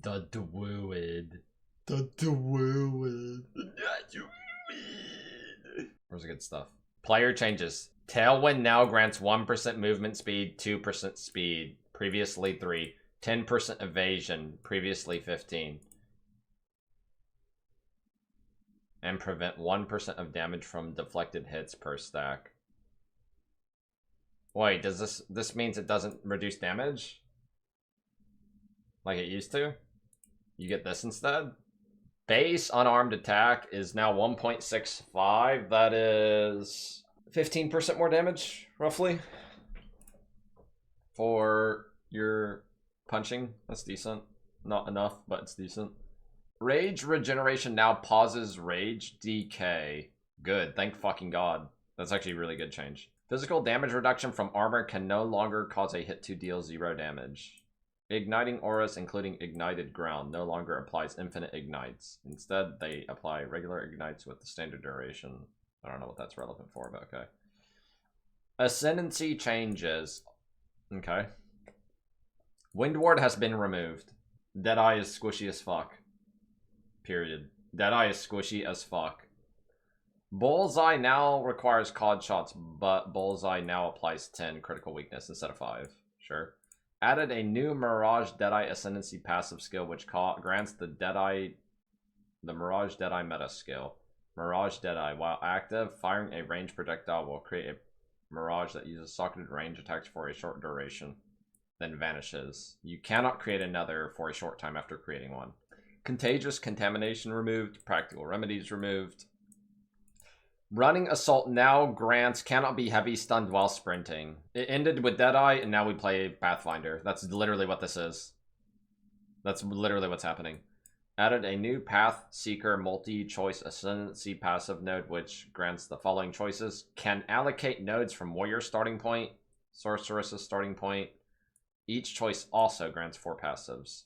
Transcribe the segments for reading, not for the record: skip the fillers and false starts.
The Druid. The Druid. The Druid. Where's the good stuff? Player changes. Tailwind now grants 1% movement speed, 2% speed, previously 3, 10% evasion, previously 15. And prevent 1% of damage from deflected hits per stack. Wait, does this means it doesn't reduce damage? Like it used to? You get this instead? Base unarmed attack is now 1.65. That is 15% more damage, roughly. For your punching. That's decent. Not enough, but it's decent. Rage regeneration now pauses rage decay. Good, thank fucking god. That's actually a really good change. Physical damage reduction from armor can no longer cause a hit to deal 0 damage. Igniting auras, including ignited ground, no longer applies infinite ignites. Instead, they apply regular ignites with the standard duration. I don't know what that's relevant for, but okay. Ascendancy Changes. Okay. Wind Ward has been removed. Deadeye is squishy as fuck. Period. Deadeye is squishy as fuck. Bullseye now requires COD shots, but Bullseye now applies 10 critical weakness instead of 5. Sure. Added a new Mirage Deadeye Ascendancy passive skill, which grants the Mirage Deadeye meta skill. Mirage Deadeye. While active, firing a ranged projectile will create a Mirage that uses socketed range attacks for a short duration, then vanishes. You cannot create another for a short time after creating one. Contagious Contamination removed. Practical Remedies removed. Running Assault now grants cannot be heavy stunned while sprinting. It ended with Deadeye, and now we play Pathfinder. That's literally what this is. That's literally what's happening. Added a new Path Seeker multi-choice Ascendancy passive node, which grants the following choices. Can allocate nodes from Warrior starting point, Sorceress's starting point. Each choice also grants 4 passives.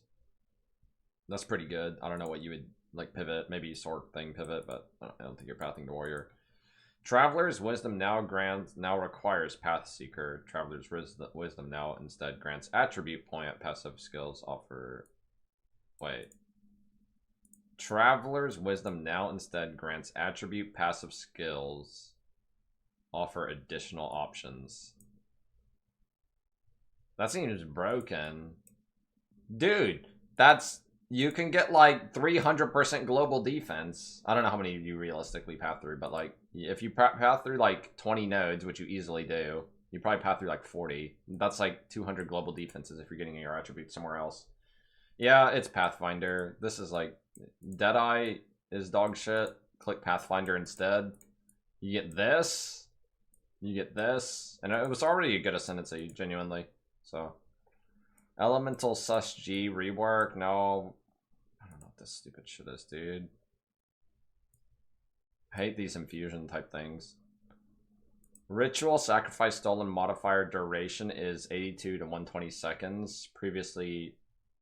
That's pretty good. I don't know what you would like pivot. Maybe Sword thing pivot, but I don't think you're pathing to Warrior. Traveler's Wisdom now requires Path Seeker. Traveler's Wisdom now instead grants attribute point. Passive skills offer. Wait. Traveler's Wisdom now instead grants attribute passive skills. Offer additional options. That seems broken. Dude, that's. You can get like 300% global defense. I don't know how many you realistically path through, but like if you path through like 20 nodes, which you easily do, you probably path through like 40. That's like 200 global defenses if you're getting your attributes somewhere else. Yeah, it's Pathfinder. This is like Deadeye is dog shit. Click Pathfinder instead. You get this. You get this. And it was already a good Ascendancy, genuinely. So Elemental Sus G rework. No. I don't know what this stupid shit is, dude. I hate these infusion type things. Ritual Sacrifice Stolen modifier duration is 82 to 120 seconds. Previously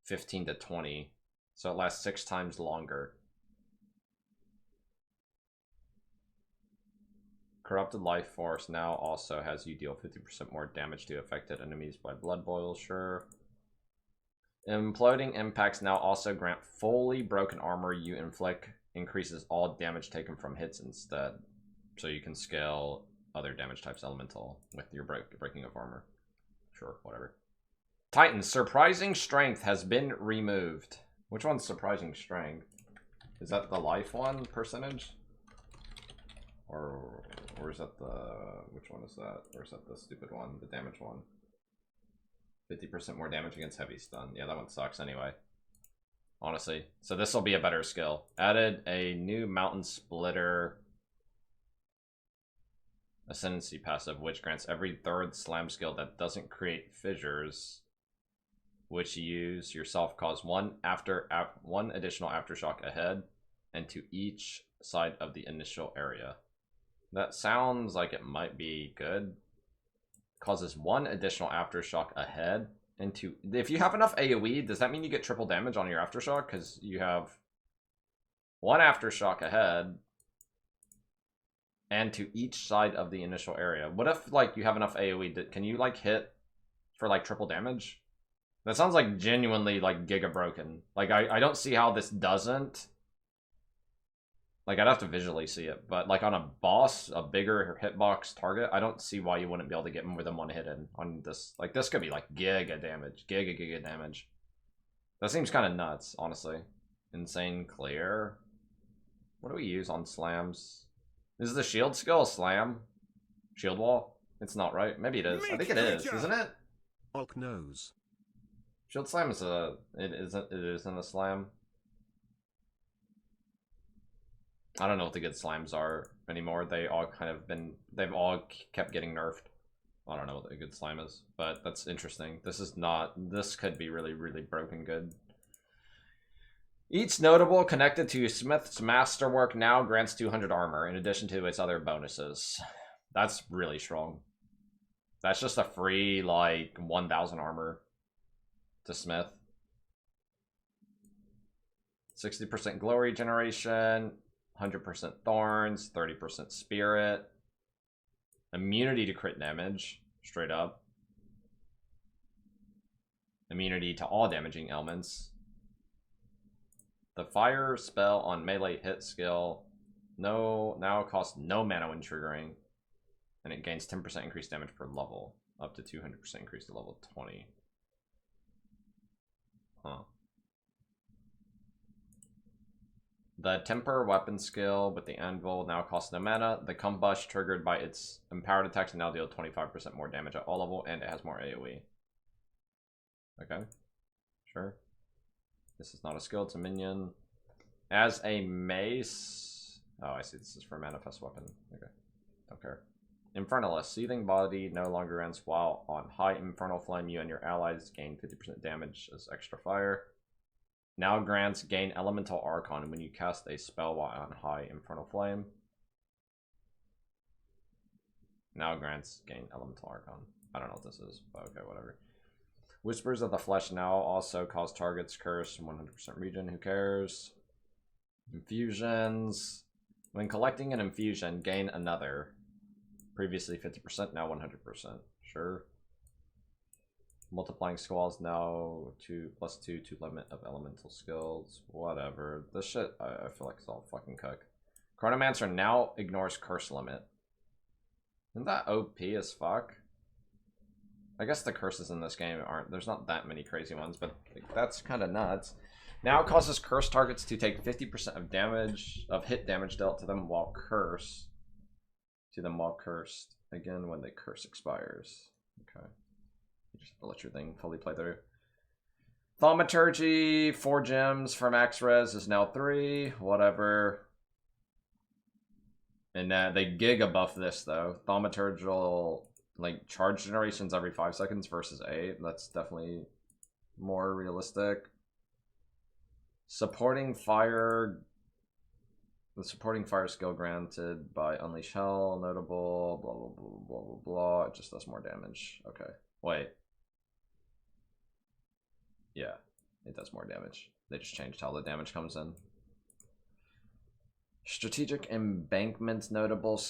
15 to 20. So it lasts 6 times longer. Corrupted Life Force now also has you deal 50% more damage to affected enemies by blood boils. Sure. Imploding Impacts now also grant fully broken armor you inflict increases all damage taken from hits instead. So you can scale other damage types elemental with your breaking of armor. Sure, whatever. Titan's Surprising Strength has been removed. Which one's Surprising Strength? Is that the life one percentage? Or is that the... Which one is that? Or is that the stupid one? The damage one? 50% more damage against heavy stun. Yeah, that one sucks anyway. Honestly. So this will be a better skill. Added a new Mountain Splitter Ascendancy passive, which grants every 3rd slam skill that doesn't create fissures, which you use yourself, cause one additional aftershock ahead and to each side of the initial area. That sounds like it might be good. Causes 1 additional aftershock ahead and to... If you have enough AoE, does that mean you get triple damage on your aftershock? Because you have 1 aftershock ahead and to each side of the initial area. What if like you have enough AoE? Can you like hit for like triple damage? That sounds like genuinely like giga broken. Like I don't see how this doesn't. Like I'd have to visually see it, but like on a boss, a bigger hitbox target, I don't see why you wouldn't be able to get more than one hit in on this. Like this could be like giga damage, giga damage. That seems kind of nuts, honestly. Insane clear. What do we use on slams? Is the shield skill a slam? Shield wall? It's not, right? Maybe it is. I think it is, isn't it? Hulk knows. Shield slam is a it isn't a slam. I don't know what the good slams are anymore. They all kind of been they've all kept getting nerfed. I don't know what the good slime is, but that's interesting. This is not this could be really broken good. Each notable connected to Smith's masterwork now grants 200 armor in addition to its other bonuses. That's really strong. That's just a free like 1000 armor to Smith. 60% glow regeneration, 100% thorns, 30% spirit, immunity to crit damage, straight up. Immunity to all damaging elements. The fire spell on melee hit skill now costs no mana when triggering, and it gains 10% increased damage per level, up to 200% increase to level 20. Huh. The temper weapon skill with the anvil now costs no mana. The combust triggered by its empowered attacks now deal 25% more damage at all level, and it has more AoE. Okay, sure. This is not a skill, it's a minion. As a mace... Oh, I see, this is for manifest weapon. Okay, don't care. Infernalist. Seething body no longer ends while on high infernal flame. You and your allies gain 50% damage as extra fire. Now grants gain elemental archon when you cast a spell while on high infernal flame. Now grants gain elemental archon. I don't know what this is, but okay, whatever. Whispers of the Flesh now also cause targets curse 100% regen. Who cares? Infusions. When collecting an infusion, gain another. Previously 50%, now 100%. Sure. Multiplying squalls now +2 to limit of elemental skills. Whatever. This shit, I feel like it's all fucking cooked. Chronomancer now ignores curse limit. Isn't that OP as fuck? I guess the curses in this game aren't, there's not that many crazy ones, but like, that's kind of nuts. Now it causes cursed targets to take 50% of damage, of hit damage dealt to them while cursed. Again when the curse expires. Okay. You just have to let your thing fully play through. Thaumaturgy, 4 gems for max res is now 3. Whatever. And they giga buff this though. Thaumaturgical, like, charge generations every 5 seconds versus 8. That's definitely more realistic. Supporting fire. The supporting fire skill granted by Unleash Hell, notable, blah, blah, blah, blah, blah, blah. It just does more damage. Okay. Wait. Yeah, it does more damage. They just changed how the damage comes in. Strategic Embankment, notable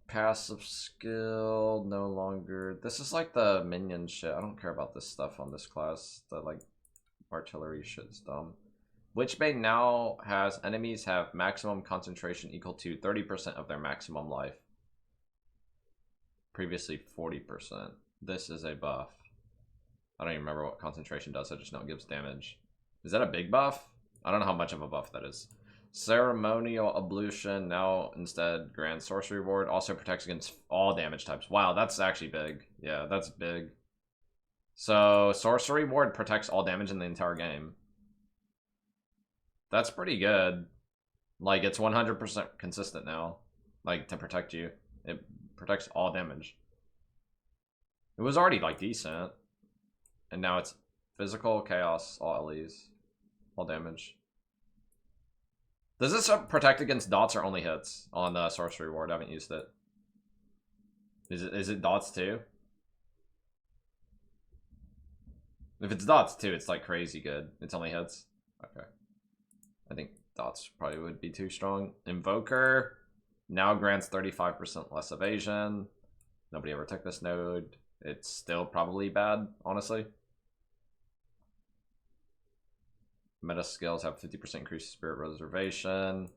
passive skill, no longer. This is like the minion shit. I don't care about this stuff on this class. The like artillery shit's dumb. Witchbane now has enemies have maximum concentration equal to 30% of their maximum life. Previously 40%. This is a buff. I don't even remember what concentration does. I just know it gives damage. Is that a big buff? I don't know how much of a buff that is. Ceremonial Ablution now instead grants sorcery ward. Also protects against all damage types. Wow, that's actually big. Yeah, that's big. So sorcery ward protects all damage in the entire game. That's pretty good. Like, it's 100% consistent now. Like, to protect you. It protects all damage. It was already, like, decent. And now it's physical, chaos, all LEs. All damage. Does this protect against dots or only hits on the sorcery ward? I haven't used it. Is it dots too? If it's dots too, it's like crazy good. It's only hits. Okay. I think dots probably would be too strong. Invoker now grants 35% less evasion. Nobody ever took this node. It's still probably bad, honestly. Meta skills have 50% increased spirit reservation.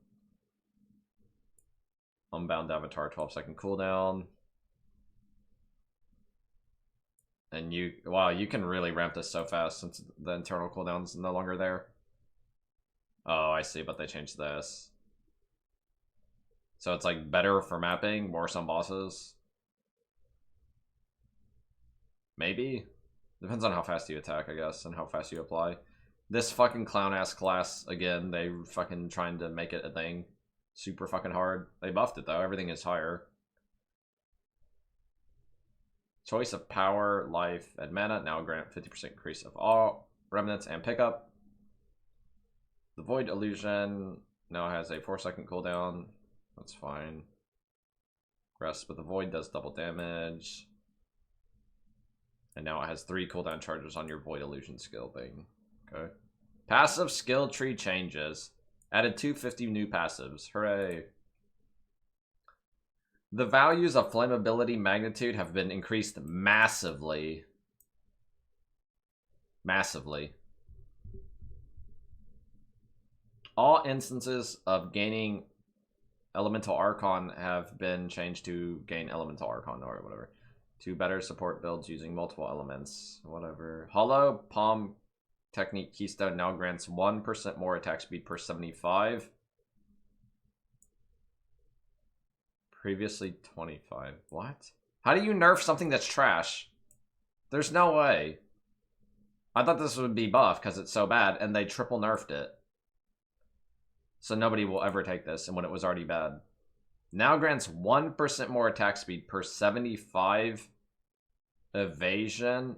Unbound avatar 12-second cooldown. And you, wow, you can really ramp this so fast since the internal cooldown's no longer there. Oh, I see, but they changed this. So it's like better for mapping, worse on bosses. Maybe. Depends on how fast you attack, I guess, and how fast you apply. This fucking clown-ass class, again, they fucking trying to make it a thing. Super fucking hard. They buffed it, though. Everything is higher. Choice of power, life, and mana. Now grant 50% increase of all remnants and pickup. The Void Illusion now has a 4-second cooldown. That's fine. Rest, but the Void does double damage. And now it has 3 cooldown charges on your Void Illusion skill thing. Okay. Passive skill tree changes. Added 250 new passives. Hooray. The values of flammability magnitude have been increased massively. Massively. All instances of gaining Elemental Archon have been changed to gain Elemental Archon or whatever. To better support builds using multiple elements. Whatever. Hollow Palm Technique Keystone now grants 1% more attack speed per 75. Previously 25. What? How do you nerf something that's trash? There's no way. I thought this would be buff because it's so bad, and they triple nerfed it. So nobody will ever take this, and when it was already bad. Now grants 1% more attack speed per 75 evasion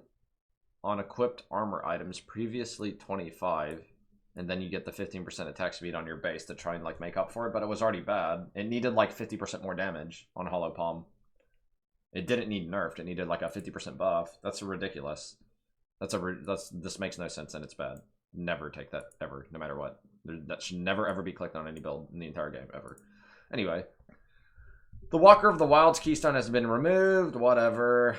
on equipped armor items, previously 25. And then you get the 15% attack speed on your base to try and like make up for it, but it was already bad. It needed like 50% more damage on Hollow Palm. It didn't need nerfed. It needed like a 50% buff. That's ridiculous. This makes no sense and it's bad. Never take that ever, no matter what. That should never ever be clicked on any build in the entire game ever. Anyway, the Walker of the Wilds Keystone has been removed. Whatever.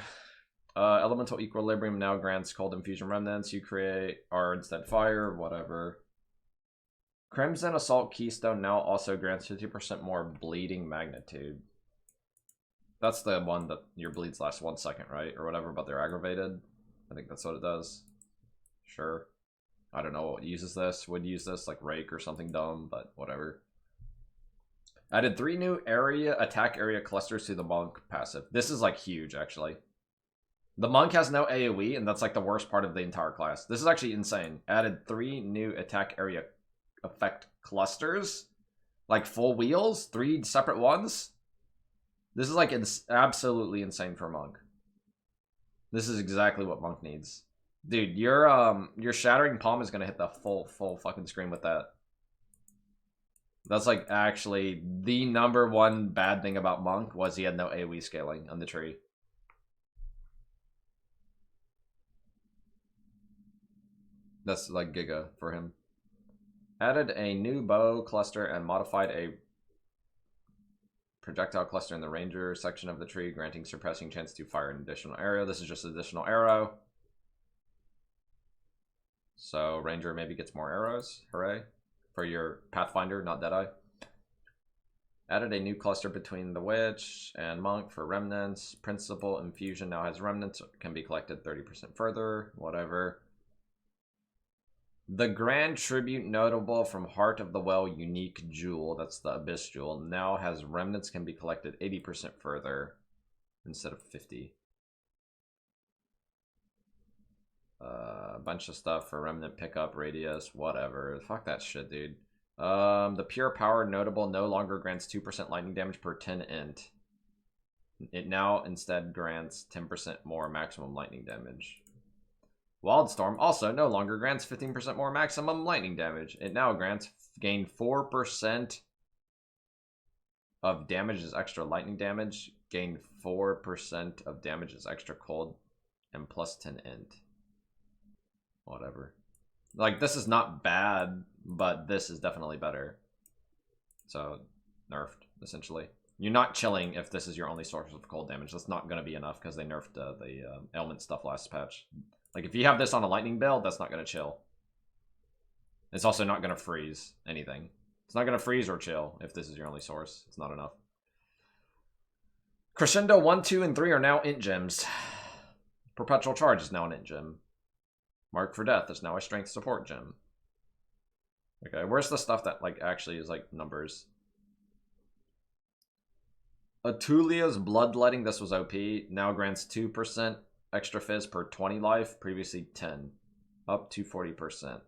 Elemental Equilibrium now grants Cold Infusion Remnants. You create are instead fire. Whatever. Crimson Assault Keystone now also grants 50% more bleeding magnitude. That's the one that your bleeds last 1 second, right? Or whatever, but they're aggravated. I think that's what it does. Sure. I don't know what uses this. Would use this like Rake or something dumb, but whatever. Added 3 new attack area clusters to the Monk passive. This is like huge, actually. The Monk has no AoE, and that's like the worst part of the entire class. This is actually insane. Added 3 new attack area effect clusters. Like full wheels, 3 separate ones. This is like absolutely insane for Monk. This is exactly what Monk needs. Dude, your Shattering Palm is gonna hit the full fucking screen with that. That's like actually the #1 bad thing about Monk was he had no AoE scaling on the tree. That's like Giga for him. Added a new bow cluster and modified a projectile cluster in the ranger section of the tree, granting surpassing chance to fire an additional arrow. This is just an additional arrow. So ranger maybe gets more arrows. Hooray. For your Pathfinder, not Deadeye. Added a new cluster between the Witch and Monk for remnants. Principal Infusion now has remnants. Can be collected 30% further. Whatever. The Grand Tribute notable from Heart of the Well unique jewel, that's the Abyss jewel, now has remnants can be collected 80% further instead of 50. A bunch of stuff for remnant pickup, radius, whatever. Fuck that shit, dude. The Pure Power notable no longer grants 2% lightning damage per 10 int. It now instead grants 10% more maximum lightning damage. Wildstorm also no longer grants 15% more maximum lightning damage. It now grants gain 4% of damage as extra lightning damage, gain 4% of damage as extra cold, and plus 10 int. Whatever. Like, this is not bad, but this is definitely better. So, nerfed, essentially. You're not chilling if this is your only source of cold damage. That's not going to be enough because they nerfed the ailment stuff last patch. Like, if you have this on a lightning build, that's not going to chill. It's also not going to freeze anything. It's not going to freeze or chill if this is your only source. It's not enough. Crescendo 1, 2, and 3 are now int gems. Perpetual Charge is now an int gem. Mark for Death is now a strength support gem. Okay, where's the stuff that like actually is like numbers? Atulia's Bloodletting, this was OP. Now grants 2% extra fizz per 20 life, previously 10. Up to 40%.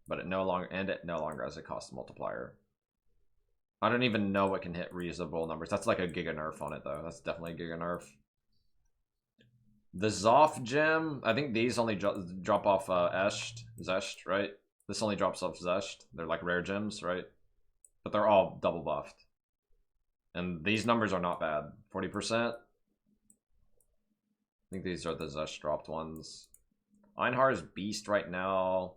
But it no longer has a cost multiplier. I don't even know what can hit reasonable numbers. That's like a giga nerf on it though. That's definitely a giga nerf. The Zoff gem, I think these only drop off Zesht, right? This only drops off Zesht. They're like rare gems, right? But they're all double buffed. And these numbers are not bad. 40%. I think these are the Zesht dropped ones. Einhar's Beast right now.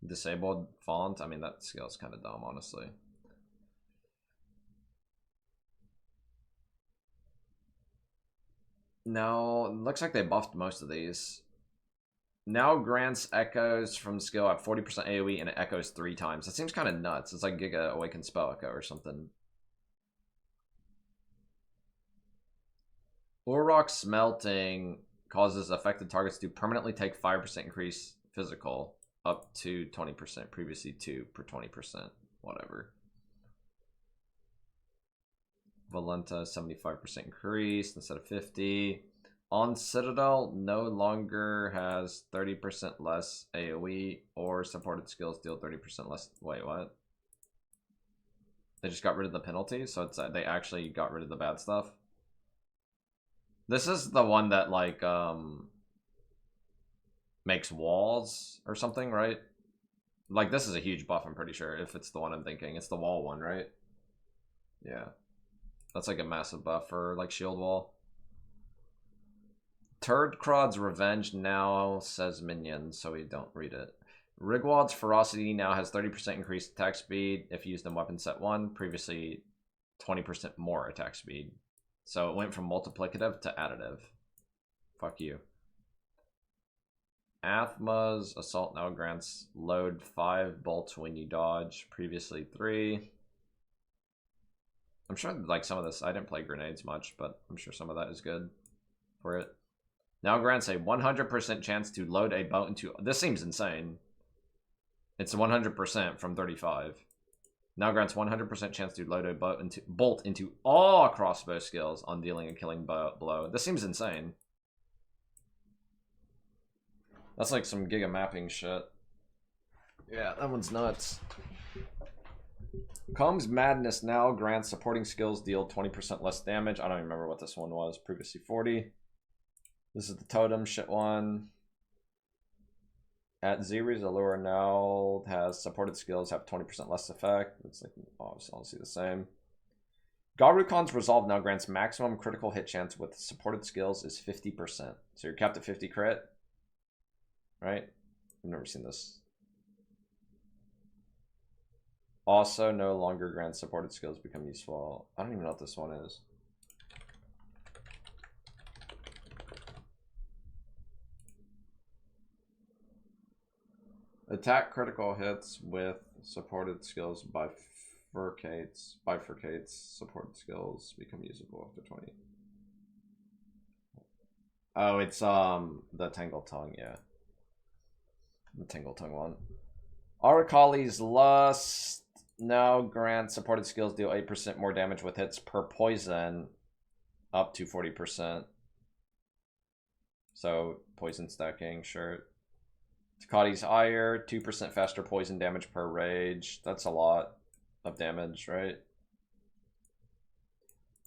Disabled font. I mean, that skill is kind of dumb, honestly. No, looks like they buffed most of these. Now grants echoes from skill at 40% AoE and it echoes 3 times. That seems kind of nuts. It's like Giga Awakened Spell Echo or something. Urok Smelting causes affected targets to permanently take 5% increase physical up to 20%, previously 2 per 20%, whatever. Valenta 75% increase instead of 50. On Citadel no longer has 30% less AoE or supported skills deal 30% less. Wait, what? They just got rid of the penalty, so it's they actually got rid of the bad stuff. This is the one that like makes walls or something, right? Like this is a huge buff, I'm pretty sure, if it's the one I'm thinking. It's the wall one, right? Yeah. That's like a massive buff for like shield wall. Turdcrod's Revenge now says minions, so we don't read it. Rigwald's Ferocity now has 30% increased attack speed if used in weapon set 1. Previously 20% more attack speed. So it went from multiplicative to additive. Fuck you. Athma's Assault now grants load 5 bolts when you dodge. Previously 3. I'm sure like some of this, I didn't play grenades much, but I'm sure some of that is good for it. Now grants a 100% chance to load a bolt into... This seems insane. It's 100% from 35. Now grants 100% chance to load a bolt into all crossbow skills on dealing a killing blow. This seems insane. That's like some giga mapping shit. Yeah, that one's nuts. Comb's Madness now grants supporting skills deal 20% less damage. I don't even remember what this one was. Previously 40. This is the totem shit one. At Zeri's Allure now has supported skills have 20% less effect. It's like obviously the same. Garukon's Resolve now grants maximum critical hit chance with supported skills is 50%. So you're capped at 50 crit. Right? I've never seen this. Also no longer grants supported skills become useful. I don't even know what this one is. Attack critical hits with supported skills bifurcates supported skills become usable after 20. Oh, it's the Tangle Tongue, yeah. The Tangle Tongue one. Arakali's Lust now grants supported skills deal 8% more damage with hits per poison up to 40%. So poison stacking, sure. Takati's Ire, 2% faster poison damage per rage. That's a lot of damage, right?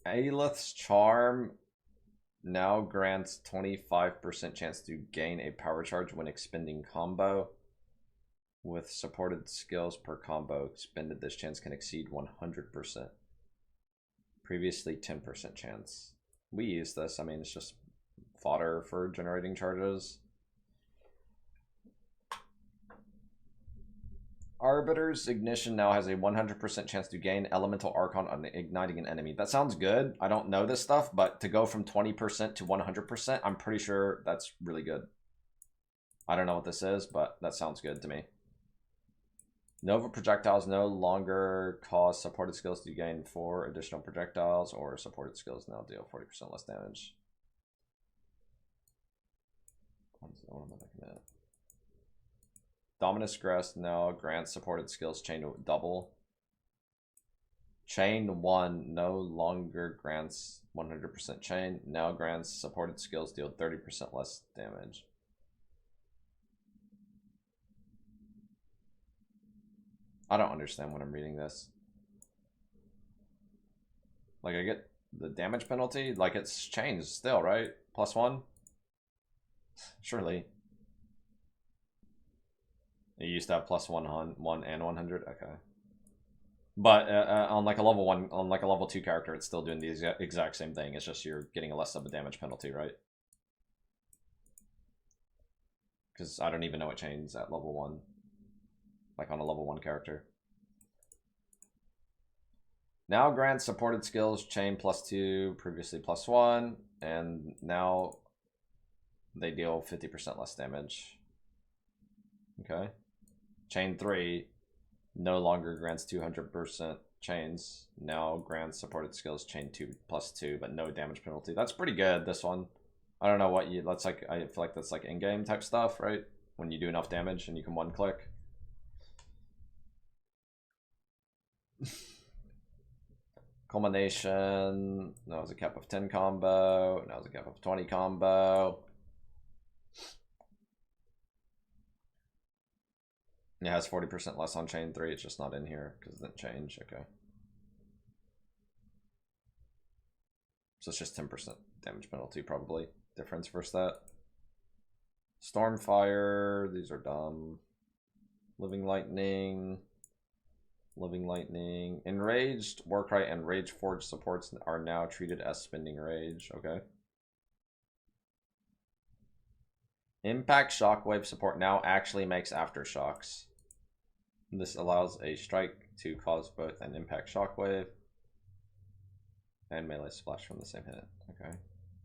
Aelith's Charm now grants 25% chance to gain a power charge when expending combo. With supported skills per combo expended, this chance can exceed 100%. Previously 10% chance. We use this, I mean, it's just fodder for generating charges. Arbiter's Ignition now has a 100% chance to gain Elemental Archon on igniting an enemy. That sounds good. I don't know this stuff, but to go from 20% to 100%, I'm pretty sure that's really good. I don't know what this is, but that sounds good to me. Nova projectiles no longer cause supported skills to gain 4 additional projectiles, or supported skills now deal 40% less damage. What am I looking at? Dominus Crest now grants supported skills chain to double. Chain 1 no longer grants 100% chain, now grants supported skills deal 30% less damage. I don't understand when I'm reading this. Like, I get the damage penalty, like it's changed still, right? +1? Surely. It used to have +1 and 100. Okay. But on like a level 1, on like a level 2 character, it's still doing the exact same thing. It's just you're getting a less of a damage penalty, right? Because I don't even know it changes at level 1. Like on a level 1 character. Now grants supported skills chain +2, previously +1, and now they deal 50% less damage. Okay. Chain 3 no longer grants 200% chains, now grants supported skills chain 2 +2, but no damage penalty. That's pretty good, this one. I don't know what you, that's like, I feel like that's like in-game type stuff, right? When you do enough damage and you can one-click. Culmination, that was a cap of 10 combo, now it's a cap of 20 combo. It has 40% less on chain 3, it's just not in here because it didn't change. Okay. So it's just 10% damage penalty, probably. Difference versus that. Stormfire, these are dumb. Living Lightning. Living Lightning. Enraged, Warcry, and Rageforged supports are now treated as spending rage. Okay. Impact Shockwave support now actually makes aftershocks. This allows a strike to cause both an Impact Shockwave and melee splash from the same hit. Okay.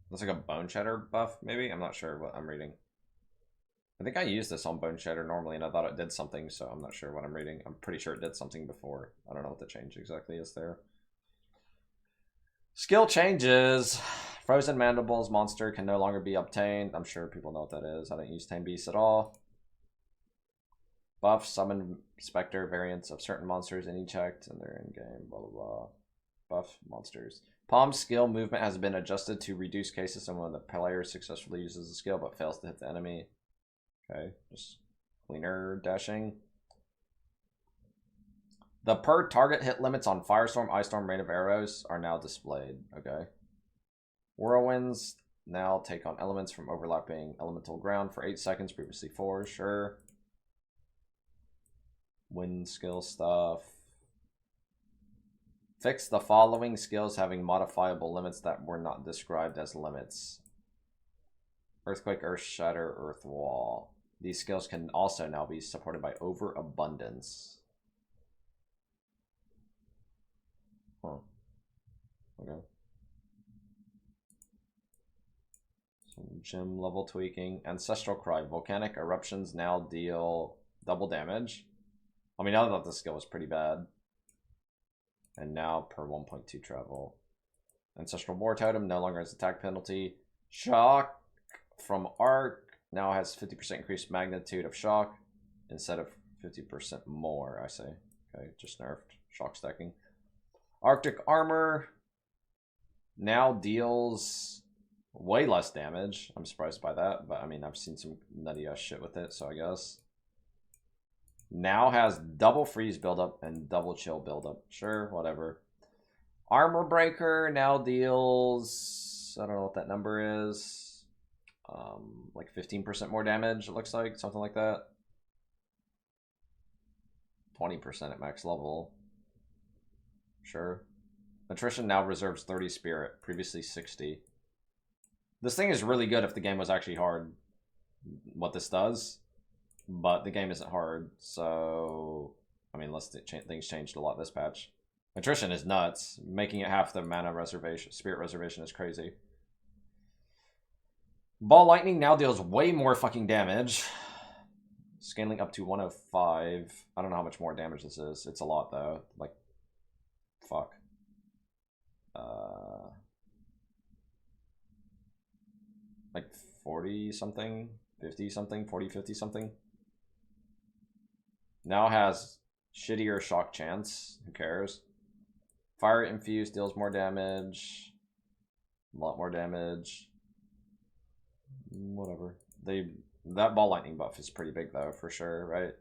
That's like a Bone Shatter buff, maybe? I'm not sure what I'm reading. I think I used this on Bone Shatter normally and I thought it did something, so I'm not sure what I'm reading. I'm pretty sure it did something before. I don't know what the change exactly is there. Skill changes. Frozen Mandibles monster can no longer be obtained. I'm sure people know what that is. I don't use Tame Beasts at all. Buff, summon specter variants of certain monsters in each act and they're in game, blah blah blah. Buff monsters. Palm's skill movement has been adjusted to reduce cases and when the player successfully uses the skill but fails to hit the enemy. Okay, just cleaner dashing. The per target hit limits on Firestorm, Ice Storm, Rain of Arrows are now displayed. Okay. Whirlwinds now take on elements from overlapping elemental ground for 8 seconds, previously 4, sure. Wind skill stuff. Fix the following skills having modifiable limits that were not described as limits. Earthquake, Earth Shatter, Earth Wall. These skills can also now be supported by Overabundance. Huh. Okay. Some gym level tweaking. Ancestral Cry. Volcanic eruptions now deal double damage. I mean, I thought this skill was pretty bad. And now per 1.2 travel. Ancestral War Totem no longer has attack penalty. Shock from Arc now has 50% increased magnitude of shock instead of 50% more, I say. Okay, just nerfed shock stacking. Arctic Armor now deals way less damage. I'm surprised by that, but I mean, I've seen some nutty ass shit with it, so I guess. Now has double freeze buildup and double chill buildup. Sure, whatever. Armor Breaker now deals, I don't know what that number is. Like 15% more damage, it looks like, something like that. 20% at max level. Sure. Attrition now reserves 30 spirit, previously 60. This thing is really good if the game was actually hard. What this does. But the game isn't hard, so I mean, unless things changed a lot this patch. Attrition is nuts. Making it half the mana reservation, spirit reservation is crazy. Ball Lightning now deals way more fucking damage. Scaling up to 105. I don't know how much more damage this is. It's a lot though. Like, fuck. Like 40 something, 50 something, 40, 50 something. Now has shittier shock chance. Who cares? Fire infused deals more damage. A lot more damage. Whatever. That ball lightning buff is pretty big though, for sure, right?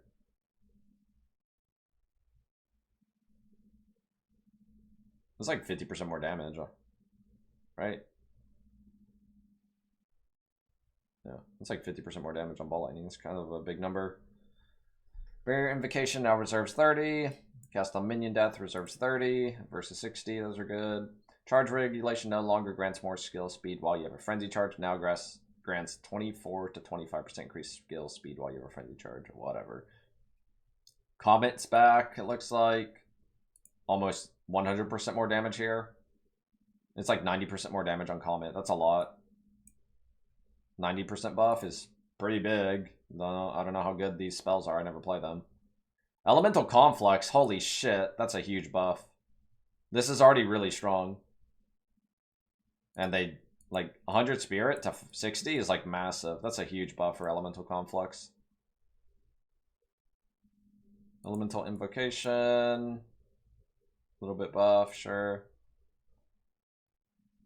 It's like 50% more damage, right? Yeah, it's like 50% more damage on ball lightning. It's kind of a big number. Barrier Invocation now reserves 30. Cast on minion death reserves 30 versus 60. Those are good. Charge regulation no longer grants more skill speed while you have a frenzy charge. Now grants 24 to 25% increased skill speed while you have a frenzy charge. Whatever. Comet's back, it looks like. Almost 100% more damage here. It's like 90% more damage on Comet. That's a lot. 90% buff is pretty big. No, I don't know how good these spells are. I never play them. Elemental Conflux. Holy shit. That's a huge buff. This is already really strong. And they, like, 100 Spirit to 60 is, like, massive. That's a huge buff for Elemental Conflux. Elemental Invocation. A little bit buff, sure.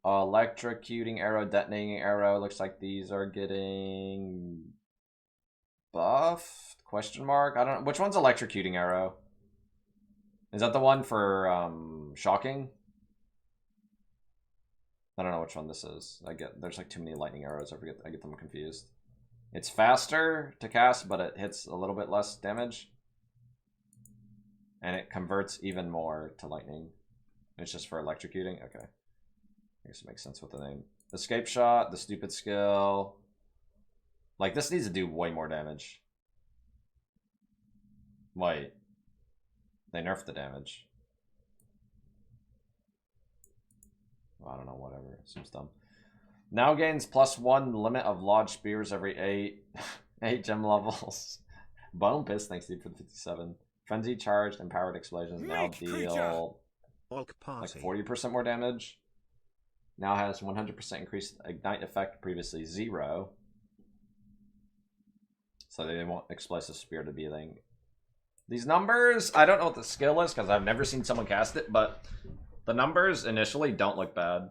Electrocuting Arrow, Detonating Arrow. Looks like these are getting buffed? Question mark? I don't know. Which one's Electrocuting Arrow? Is that the one for shocking? I don't know which one this is. There's like too many lightning arrows. I get them confused. It's faster to cast, but it hits a little bit less damage. And it converts even more to lightning. It's just for electrocuting? Okay. I guess it makes sense with the name. Escape Shot, the stupid skill. Like, this needs to do way more damage. Wait. They nerfed the damage. I don't know, whatever. It seems dumb. Now gains +1 limit of lodged spears every 8 gem levels. Bone Piss, thanks to you for the 57. Frenzy charged, empowered explosions now deal like 40% more damage. Now has 100% increased ignite effect, previously 0. So they want explosive spear to be a thing. These numbers, I don't know what the skill is because I've never seen someone cast it, but the numbers initially don't look bad.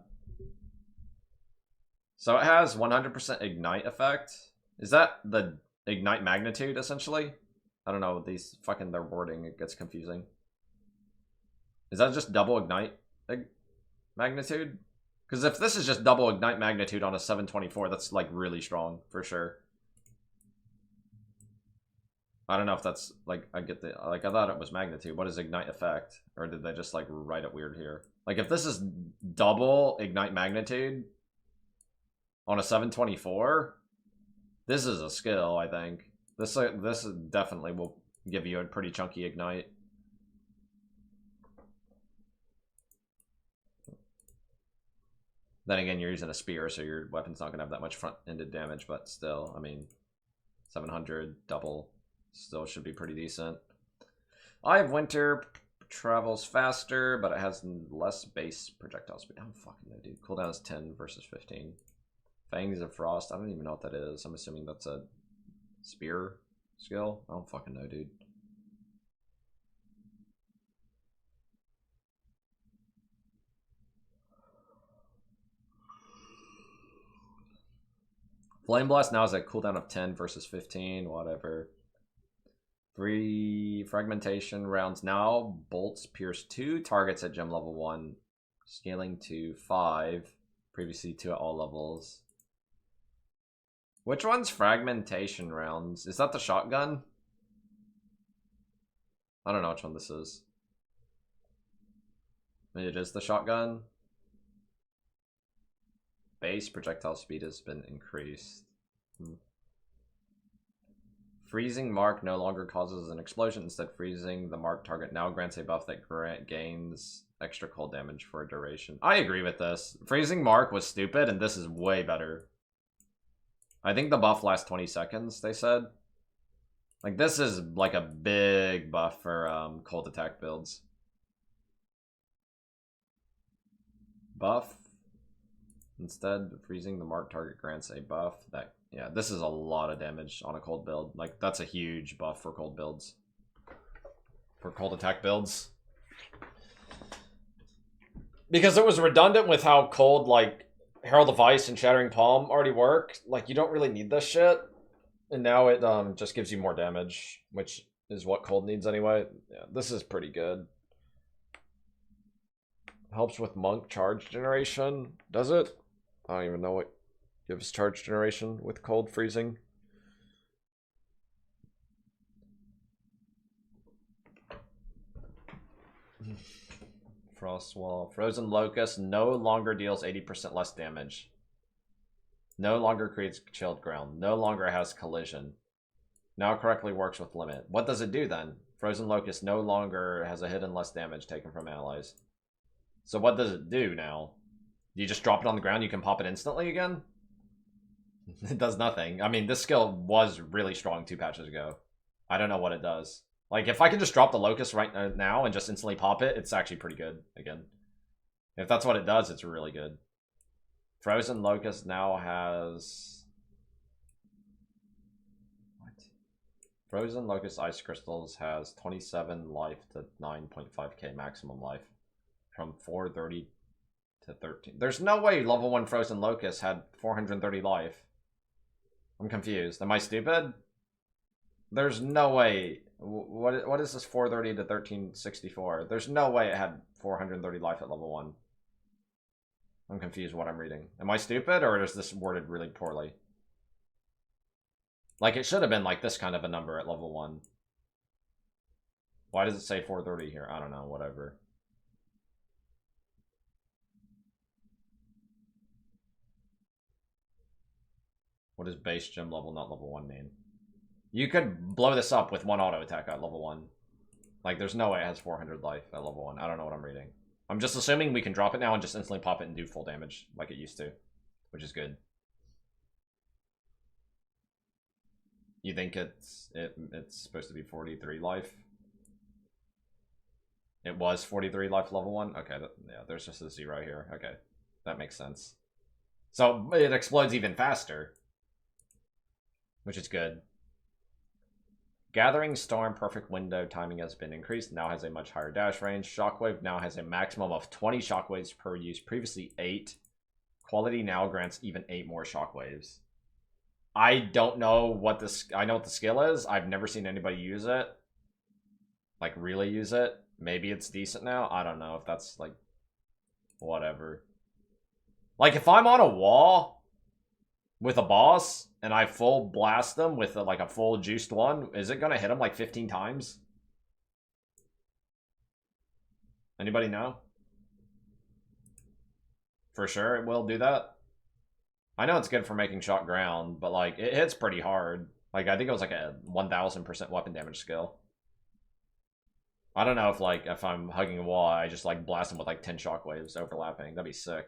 So it has 100% ignite effect. Is that the ignite magnitude essentially? I don't know, these fucking their wording, it gets confusing. Is that just double ignite magnitude? Because if this is just double ignite magnitude on a 724, that's like really strong for sure. I don't know if that's like, I thought it was magnitude. What is ignite effect? Or did they just like write it weird here? Like if this is double ignite magnitude on a 724, this is a skill, I think. This definitely will give you a pretty chunky ignite. Then again, you're using a spear, so your weapon's not going to have that much front-ended damage, but still, I mean, 700 double still should be pretty decent. Eye of Winter travels faster, but it has less base projectile speed. I don't fucking know, dude. Cooldown is 10 versus 15. Fangs of Frost, I don't even know what that is. I'm assuming that's a spear skill. I don't fucking know, dude. Flame Blast now has a cooldown of 10 versus 15, whatever. 3 fragmentation rounds now. Bolts pierce 2 targets at gem level 1, scaling to 5. Previously 2 at all levels. Which one's fragmentation rounds? Is that the shotgun? I don't know which one this is. It is the shotgun. Base projectile speed has been increased. Freezing Mark no longer causes an explosion. Instead, freezing the mark target now grants a buff that gains extra cold damage for a duration. I agree with this. Freezing Mark was stupid, and this is way better. I think the buff lasts 20 seconds, they said. Like, this is like a big buff for cold attack builds. Buff. Instead, freezing the marked target grants a buff. That, yeah, this is a lot of damage on a cold build. Like, that's a huge buff for cold builds. For cold attack builds. Because it was redundant with how cold, like, Herald of Ice and Shattering Palm already work. Like, you don't really need this shit. And now it just gives you more damage, which is what cold needs anyway. Yeah, this is pretty good. Helps with monk charge generation. Does it? I don't even know what gives charge generation with cold freezing. Frost Wall. Frozen Locust no longer deals 80% less damage. No longer creates chilled ground. No longer has collision. Now correctly works with limit. What does it do then? Frozen Locust no longer has a hidden less damage taken from allies. So what does it do now? You just drop it on the ground, you can pop it instantly again? It does nothing. I mean, this skill was really strong 2 patches ago. I don't know what it does. Like, if I can just drop the Locust right now and just instantly pop it, it's actually pretty good again. If that's what it does, it's really good. Frozen Locust now has... What? Frozen Locust Ice Crystals has 27 life to 9.5k maximum life. From 430 to 13. There's no way level 1 Frozen Locust had 430 life. I'm confused. Am I stupid? There's no way. What is this 430 to 1364? There's no way it had 430 life at level 1. I'm confused what I'm reading. Am I stupid, or is this worded really poorly? Like, it should have been like this kind of a number at level 1. Why does it say 430 here? I don't know, whatever. What does base gym level, not level 1 mean? You could blow this up with 1 auto attack at level 1. Like, there's no way it has 400 life at level 1. I don't know what I'm reading. I'm just assuming we can drop it now and just instantly pop it and do full damage like it used to, which is good. You think it's supposed to be 43 life? It was 43 life level 1? Okay, yeah, there's just a 0 here. Okay, that makes sense. So it explodes even faster, which is good. Gathering Storm perfect window timing has been increased. Now has a much higher dash range. Shockwave now has a maximum of 20 shockwaves per use. Previously 8. Quality now grants even 8 more shockwaves. I don't know what this... I know what the skill is. I've never seen anybody use it. Like, really use it. Maybe it's decent now. I don't know if that's, like... Whatever. Like, if I'm on a wall with a boss and I full blast them with like a full juiced one, is it gonna hit them like 15 times? Anybody know? For sure it will do that. I know it's good for making shot ground, but like it hits pretty hard. Like, I think it was like a 1000% weapon damage skill. I don't know if like if I'm hugging a wall, I just like blast them with like 10 shockwaves overlapping. That'd be sick.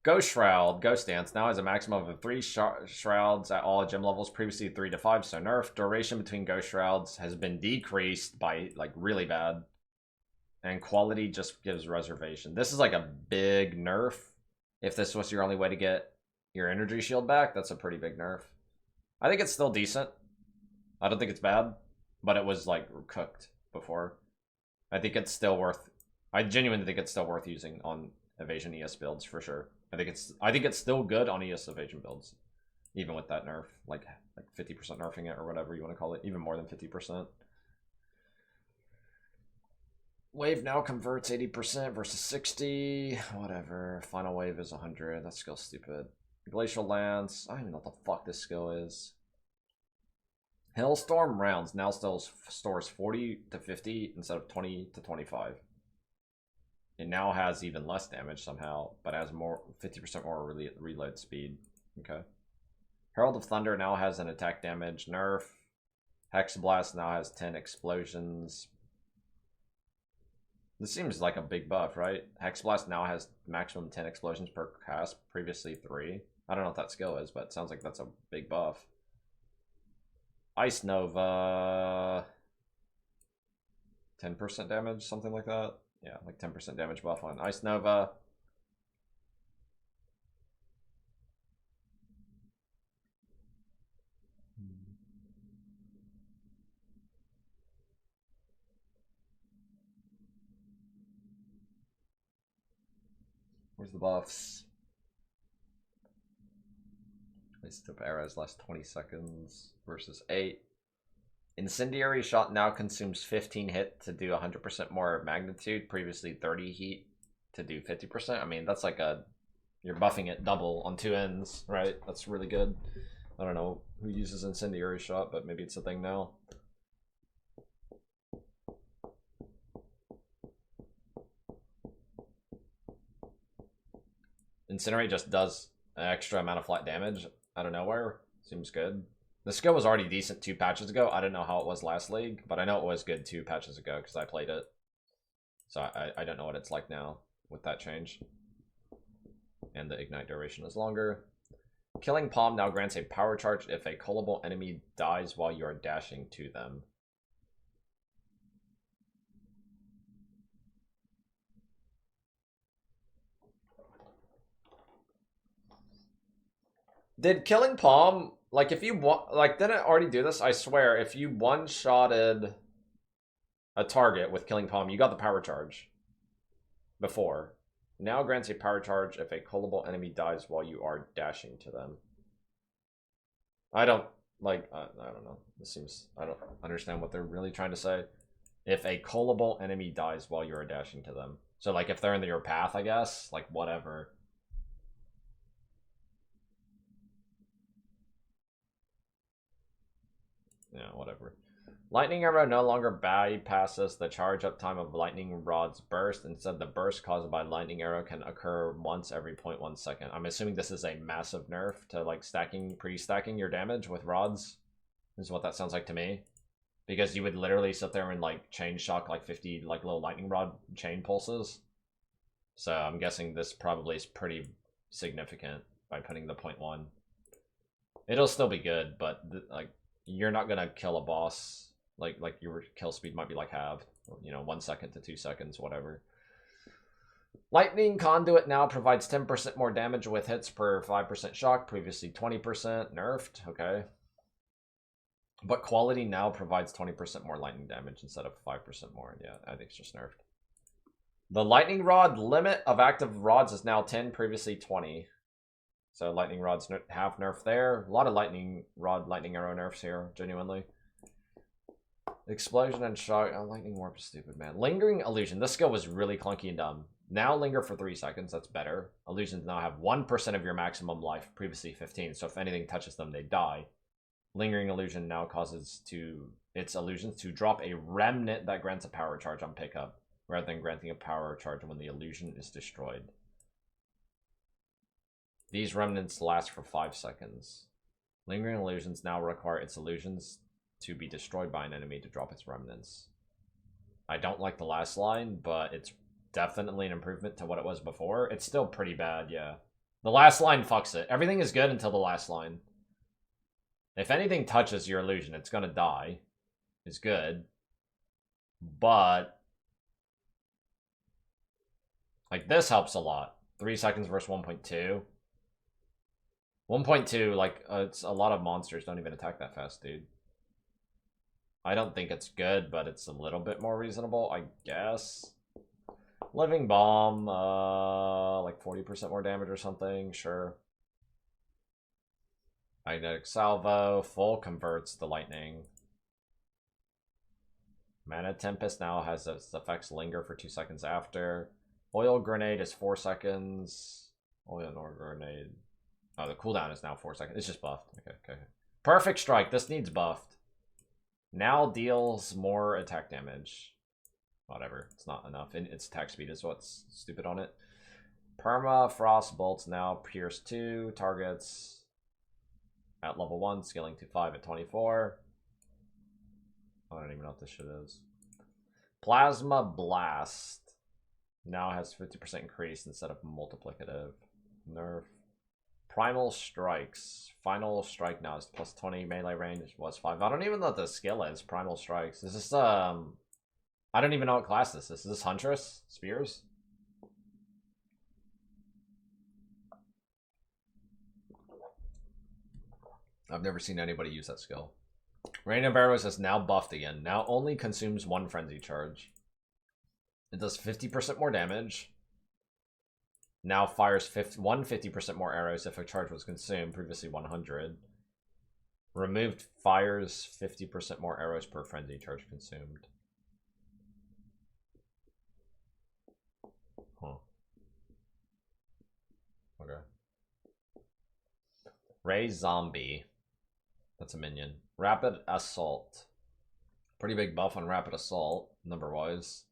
Ghost Shroud, Ghost Dance, now has a maximum of 3 shrouds at all gym levels, previously 3 to 5, so nerf. Duration between Ghost Shrouds has been decreased by, like, really bad. And quality just gives reservation. This is like a big nerf. If this was your only way to get your energy shield back, that's a pretty big nerf. I think it's still decent. I don't think it's bad, but it was, like, cooked before. I think it's still worth... I genuinely think it's still worth using on evasion ES builds, for sure. I think it's still good on ES evasion builds, even with that nerf, like 50% nerfing it or whatever you want to call it, even more than 50%. Wave now converts 80% versus 60, whatever. Final wave is 100. That skill's stupid. Glacial Lance, I don't even know what the fuck this skill is. Hailstorm rounds now still stores 40 to 50 instead of 20 to 25. It now has even less damage somehow, but has more 50% more reload speed. Okay. Herald of Thunder now has an attack damage nerf. Hex Blast now has 10 explosions. This seems like a big buff, right? Hex Blast now has maximum 10 explosions per cast, previously 3. I don't know what that skill is, but it sounds like that's a big buff. Ice Nova. 10% damage, something like that. Yeah, like 10% damage buff on Ice Nova. Where's the buffs? Isotope arrows last 20 seconds versus 8. Incendiary shot now consumes 15 hit to do 100% more magnitude. Previously 30 heat to do 50%. I mean, that's like a... You're buffing it double on 2 ends, right? That's really good. I don't know who uses incendiary shot, but maybe it's a thing now. Incinerate just does an extra amount of flat damage out of nowhere. Seems good. The skill was already decent 2 patches ago. I don't know how it was last league, but I know it was good 2 patches ago because I played it. So I don't know what it's like now with that change. And the ignite duration is longer. Killing Palm now grants a power charge if a callable enemy dies while you are dashing to them. Did Killing Palm, like if you want, like didn't it already do this? I swear, if you one-shotted a target with Killing Palm, you got the power charge before. Now grants a power charge if a callable enemy dies while you are dashing to them. I don't, like, I don't know. This seems, I don't understand what they're really trying to say. If a callable enemy dies while you are dashing to them. So, like, if they're in your path, I guess, like, whatever. Yeah, whatever. Lightning arrow no longer bypasses the charge up time of lightning rod's burst. Instead, the burst caused by lightning arrow can occur once every 0.1 second. I'm assuming this is a massive nerf to like pre-stacking your damage with rods. This is what that sounds like to me. Because you would literally sit there and like chain shock like 50 like little lightning rod chain pulses. So I'm guessing this probably is pretty significant by putting the 0.1. It'll still be good, but like you're not gonna kill a boss. Like your kill speed might be like halved, you know, 1 second to 2 seconds, whatever. Lightning Conduit now provides 10% more damage with hits per 5% shock, previously 20%, nerfed, okay. But quality now provides 20% more lightning damage instead of 5% more. Yeah, I think it's just nerfed. The lightning rod limit of active rods is now 10, previously 20. So lightning rods half nerf there. A lot of lightning arrow nerfs here, genuinely. Explosion and shock. Oh, lightning warp is stupid, man. Lingering illusion. This skill was really clunky and dumb. Now linger for 3 seconds. That's better. Illusions now have 1% of your maximum life, previously 15. So if anything touches them, they die. Lingering illusion now causes its illusions to drop a remnant that grants a power charge on pickup, rather than granting a power charge when the illusion is destroyed. These remnants last for 5 seconds. Lingering illusions now require its illusions to be destroyed by an enemy to drop its remnants. I don't like the last line, but it's definitely an improvement to what it was before. It's still pretty bad, yeah. The last line fucks it. Everything is good until the last line. If anything touches your illusion, it's gonna die. It's good. But like this helps a lot. 3 seconds versus 1.2. 1.2, like, it's a lot of monsters don't even attack that fast, dude. I don't think it's good, but it's a little bit more reasonable, I guess. Living Bomb, like 40% more damage or something, sure. Magnetic Salvo, full converts the lightning. Mana Tempest now has its effects linger for 2 seconds after. Oil Grenade is 4 seconds. Oil Grenade. Oh, the cooldown is now 4 seconds. It's just buffed. Okay. Perfect Strike. This needs buffed. Now deals more attack damage. Whatever. It's not enough. And its attack speed is what's stupid on it. Perma Frost Bolts now pierce 2 targets at level 1, scaling to 5 at 24. I don't even know what this shit is. Plasma Blast now has 50% increase instead of multiplicative. Nerf. Primal Strikes. Final Strike now is plus 20. Melee range was 5. I don't even know what the skill is. Primal Strikes. Is this, I don't even know what class this is. Is this Huntress? Spears? I've never seen anybody use that skill. Rain of Arrows is now buffed again. Now only consumes 1 frenzy charge. It does 50% more damage. Now fires 150% more arrows if a charge was consumed. Previously 100. Removed fires 50% more arrows per frenzy charge consumed. Huh. Okay. Ray Zombie. That's a minion. Rapid Assault. Pretty big buff on Rapid Assault, number-wise.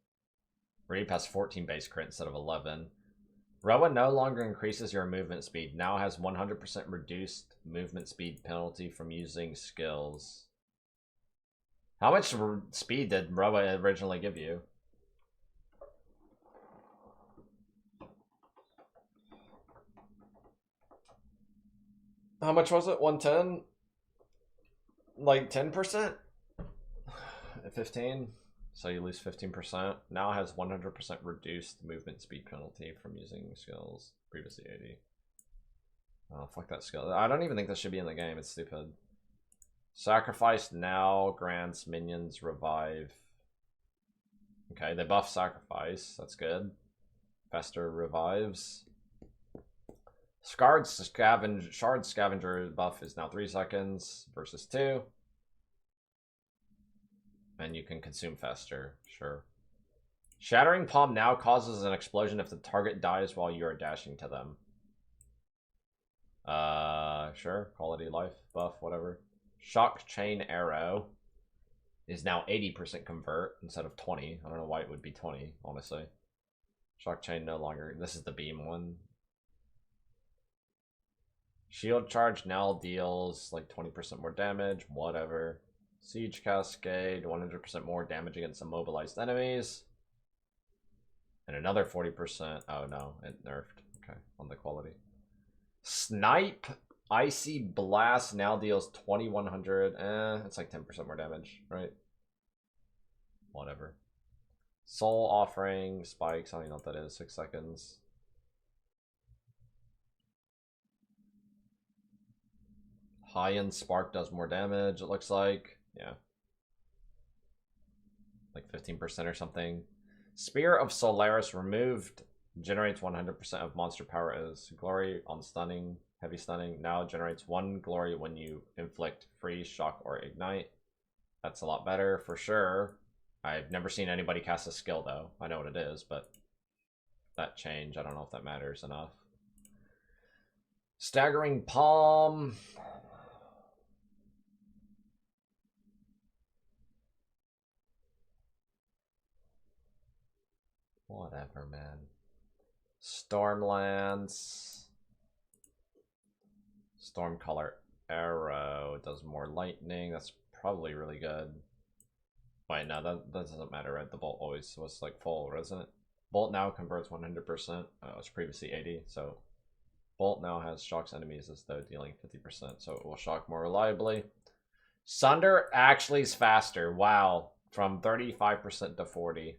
Reap has 14 base crit instead of 11. Roa no longer increases your movement speed. Now has 100% reduced movement speed penalty from using skills. How much speed did Roa originally give you? How much was it? 110? Like 10%? 15? So you lose 15%. Now has 100% reduced movement speed penalty from using skills. Previously 80. Oh, fuck that skill. I don't even think this should be in the game. It's stupid. Sacrifice now grants minions revive. Okay, they buff Sacrifice. That's good. Fester revives. Shard Scavenger buff is now 3 seconds versus 2. And you can consume Fester. Sure. Shattering Palm now causes an explosion if the target dies while you are dashing to them. Sure. Quality life buff, whatever. Shock Chain Arrow is now 80% convert instead of 20. I don't know why it would be 20, honestly. Shock Chain no longer. This is the beam one. Shield Charge now deals like 20% more damage, whatever. Siege Cascade, 100% more damage against immobilized enemies. And another 40%. Oh no, it nerfed. Okay, on the quality. Snipe Icy Blast now deals 2100. It's like 10% more damage, right? Whatever. Soul Offering, Spikes, I don't even know what that is. 6 seconds. High-end Spark does more damage, it looks like. Yeah. Like 15% or something. Spear of Solaris removed. Generates 100% of monster power as glory on stunning. Heavy stunning. Now generates 1 glory when you inflict freeze, shock, or ignite. That's a lot better for sure. I've never seen anybody cast a skill though. I know what it is, but that change, I don't know if that matters enough. Staggering Palm. Whatever, man. Stormlands. Stormcolor Arrow does more lightning. That's probably really good. Wait, no, that doesn't matter, right? The bolt always was like full, isn't it? Bolt now converts 100%. It was previously 80, so Bolt now has shocks enemies as though dealing 50%, so it will shock more reliably. Sunder actually is faster. Wow, from 35% to 40.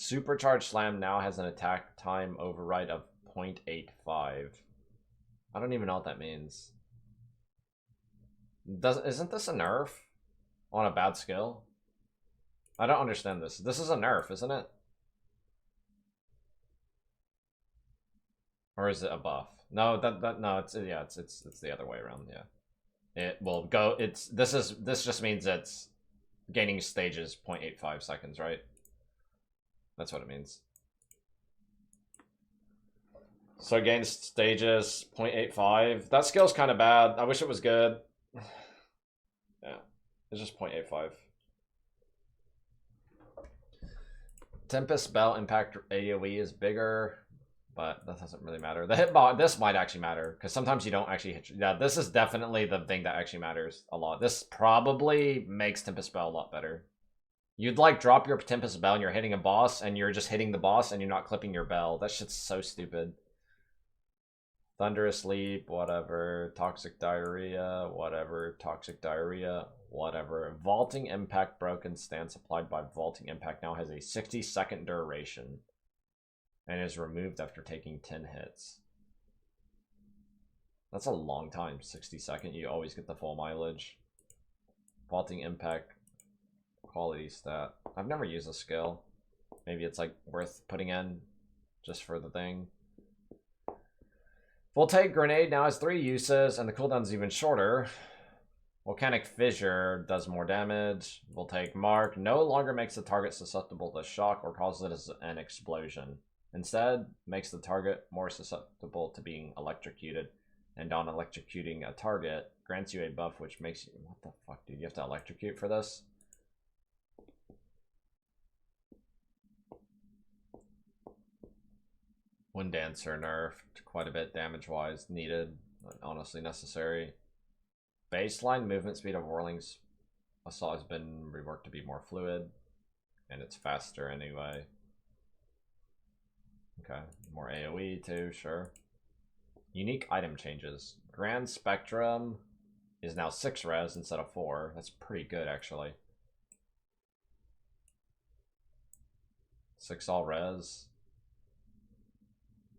Supercharged Slam now has an attack time override of 0.85. I don't even know what that means. Isn't this a nerf on a bad skill? I don't understand this. This is a nerf, isn't it? Or is it a buff? No, no, it's the other way around. Yeah, it will go. This just means it's gaining stages 0.85 seconds, right? That's what it means. So gain stages 0.85. That skill's kind of bad. I wish it was good. Yeah, it's just 0.85. Tempest Bell impact AoE is bigger, but that doesn't really matter. The hitbox, this might actually matter, because sometimes you don't actually hit. Yeah, this is definitely the thing that actually matters a lot. This probably makes Tempest Bell a lot better. You'd like drop your Tempest Bell and you're hitting a boss, and you're just hitting the boss and you're not clipping your bell. That shit's so stupid. Thunderous Leap, whatever. Toxic Diarrhea, whatever. Toxic Diarrhea, whatever. Vaulting Impact, broken stance applied by Vaulting Impact now has a 60-second duration and is removed after taking 10 hits. That's a long time, 60 second. You always get the full mileage. Vaulting Impact, quality stat. I've never used a skill. Maybe it's like worth putting in just for the thing. Voltaic Grenade now has 3 uses and the cooldown's even shorter. Volcanic Fissure does more damage. Voltaic Mark no longer makes the target susceptible to shock or causes an explosion. Instead, makes the target more susceptible to being electrocuted. And on electrocuting a target, grants you a buff which makes you... What the fuck, dude? You have to electrocute for this? Wind Dancer nerfed quite a bit damage-wise. Needed. Honestly necessary. Baseline movement speed of Whirling's Assault has been reworked to be more fluid. And it's faster anyway. Okay. More AoE too, sure. Unique item changes. Grand Spectrum is now 6 res instead of 4. That's pretty good, actually. 6 all res.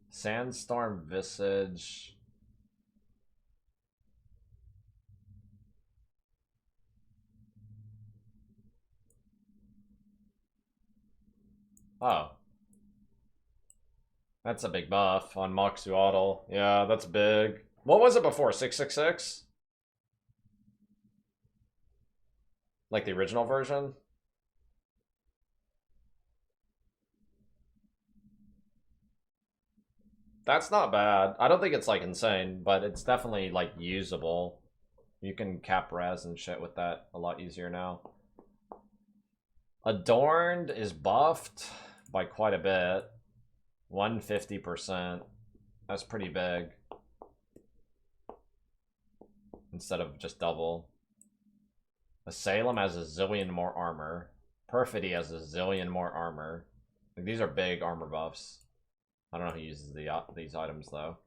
Sandstorm Visage. Oh. That's a big buff on Moxuatl. Yeah, that's big. What was it before? 666? Like the original version? That's not bad. I don't think it's like insane, but it's definitely like usable. You can cap res and shit with that a lot easier now. Adorned is buffed by quite a bit. 150%. That's pretty big. Instead of just double. Asylum has a zillion more armor. Perfidy has a zillion more armor. Like, these are big armor buffs. I don't know who uses these items though.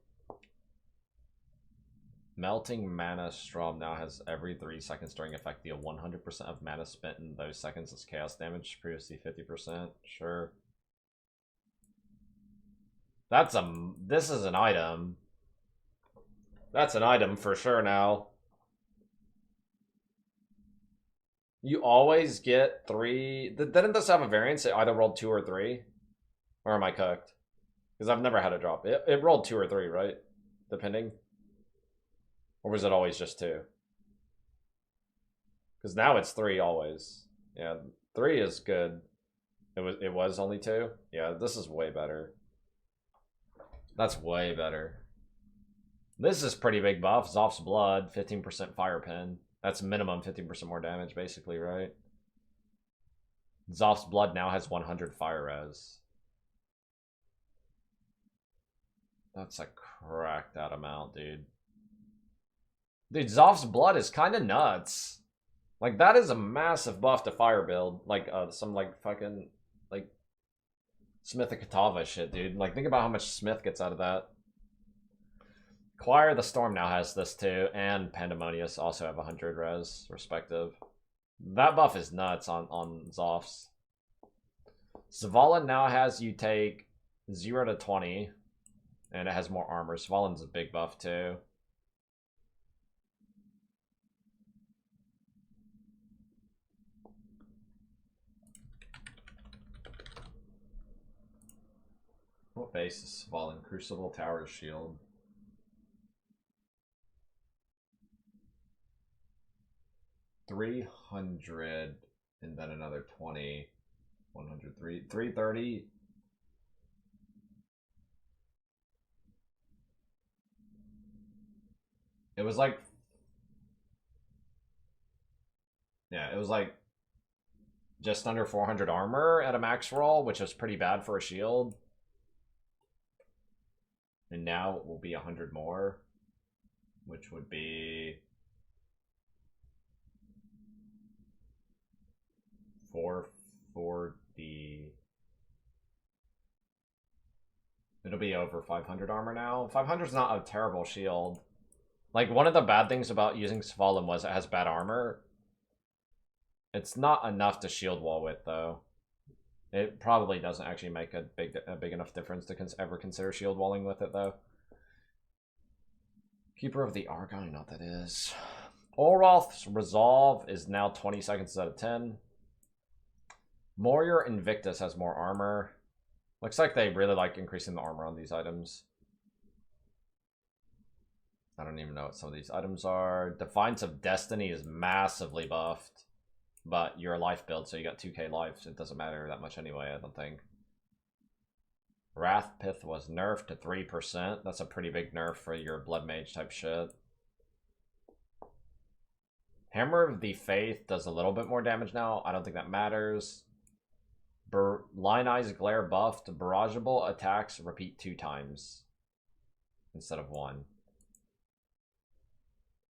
Melting Mana Strom now has every 3 seconds during effect deal 100% of mana spent in those seconds as chaos damage. Previously 50%. Sure. This is an item. That's an item for sure now. You always get 3. Didn't this have a variance? It either rolled 2 or 3? Or am I cooked? Because I've never had it drop. It rolled 2 or 3, right? Depending. Or was it always just 2? Because now it's 3 always. Yeah, 3 is good. It was only 2? Yeah, this is way better. That's way better. This is pretty big buff. Zoph's Blood, 15% Fire Pin. That's minimum 15% more damage, basically, right? Zoph's Blood now has 100 Fire Res. That's a cracked out amount, dude. Dude, Zoph's Blood is kind of nuts. Like, that is a massive buff to fire build. Like, some, like, fucking, like, Smith of Katava shit, dude. Like, think about how much Smith gets out of that. Choir the Storm now has this too, and Pandemonious also have 100 res, respective. That buff is nuts on Zophs. Svalin now has you take 0 to 20, and it has more armor. Svalin's a big buff too. What base is Svalin? Crucible, Tower, Shield. $300 and then another 20. 103. 330. It was like, yeah, it was like just under 400 armor at a max roll, which is pretty bad for a shield. And now it will be 100 more, which would be 440. It'll be over 500 armor now. 500 is not a terrible shield. Like, one of the bad things about using Svalin was it has bad armor. It's not enough to shield wall with, though. It probably doesn't actually make a big enough difference to ever consider shield walling with it, though. Keeper of the Argon, I know what that is. Olroth's Resolve is now 20 seconds out of 10. Warrior Invictus has more armor. Looks like they really like increasing the armor on these items. I don't even know what some of these items are. Defiance of Destiny is massively buffed. But you're a life build, so you got 2k life, so it doesn't matter that much anyway, I don't think. Wrath Pith was nerfed to 3%. That's a pretty big nerf for your Blood Mage type shit. Hammer of the Faith does a little bit more damage now. I don't think that matters. Line Eyes Glare buffed. Barrageable attacks repeat 2 times instead of 1.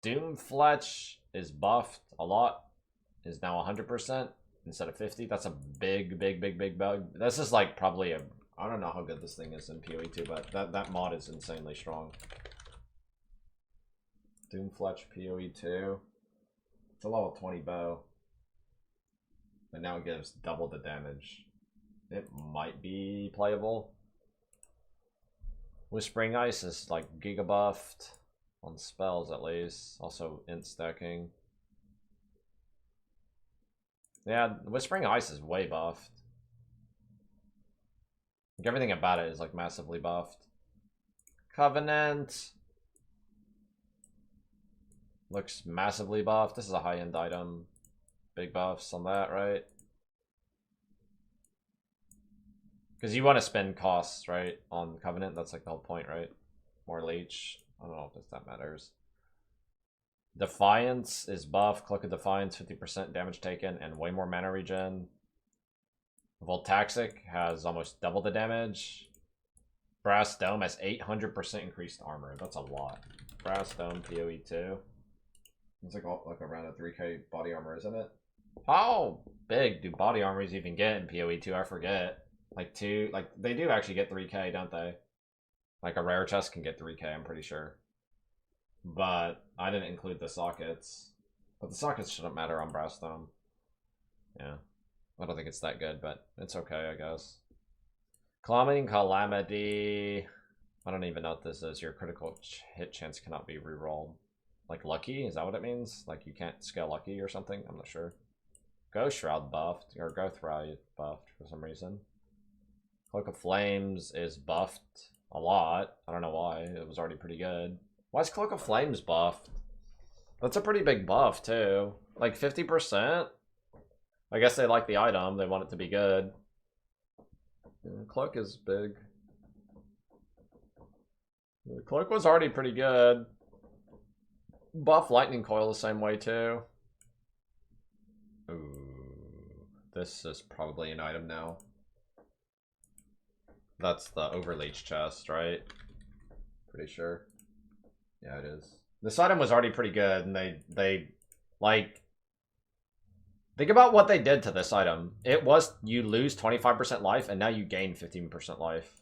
Doomfletch is buffed a lot. Is now 100% instead of 50. That's a big bug. This is like probably a... I don't know how good this thing is in PoE 2, but that mod is insanely strong. Doomfletch PoE 2. It's a level 20 bow. And now it gives double the damage. It might be playable. Whispering Ice is like giga buffed. On spells at least. Also int stacking. Yeah, Whispering Ice is way buffed. Like, everything about it is like massively buffed. Covenant looks massively buffed. This is a high-end item. Big buffs on that, right? Because you want to spend costs, right, on Covenant. That's like the whole point, right? More leech. I don't know if that matters. Defiance is buff. Cloak of Defiance, 50% damage taken, and way more mana regen. Voltaxic has almost double the damage. Brass Dome has 800% increased armor. That's a lot. Brass Dome PoE 2. It's like around a 3k body armor, isn't it? How big do body armors even get in PoE 2? I forget. Like they do actually get 3k, don't they? Like a rare chest can get 3k, I'm pretty sure. But I didn't include the sockets. But the sockets shouldn't matter on Brass Dome. Yeah. I don't think it's that good, but it's okay, I guess. Climbing Calamity. I don't even know what this is. Your critical hit chance cannot be rerolled. Like lucky? Is that what it means? Like you can't scale lucky or something? I'm not sure. Ghost Shroud buffed. Or Ghost Shroud buffed for some reason. Cloak of Flames is buffed a lot. I don't know why. It was already pretty good. Why is Cloak of Flames buffed? That's a pretty big buff, too. Like 50%? I guess they like the item. They want it to be good. Yeah, Cloak is big. The Cloak was already pretty good. Buff Lightning Coil the same way, too. Ooh. This is probably an item now. That's the Overleech chest, right? Pretty sure. Yeah, it is. This item was already pretty good, and they like... Think about what they did to this item. It was, you lose 25% life, and now you gain 15% life.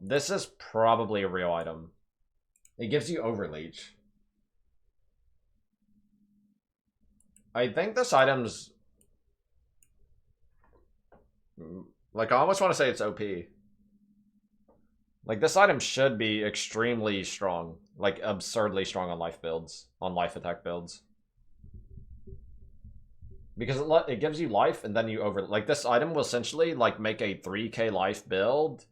This is probably a real item. It gives you Overleech. I think this item's... Like, I almost want to say it's OP. Like, this item should be extremely strong. Like, absurdly strong on life builds. On life attack builds. Because it gives you life, and then you over... Like, this item will essentially, like, make a 3k life build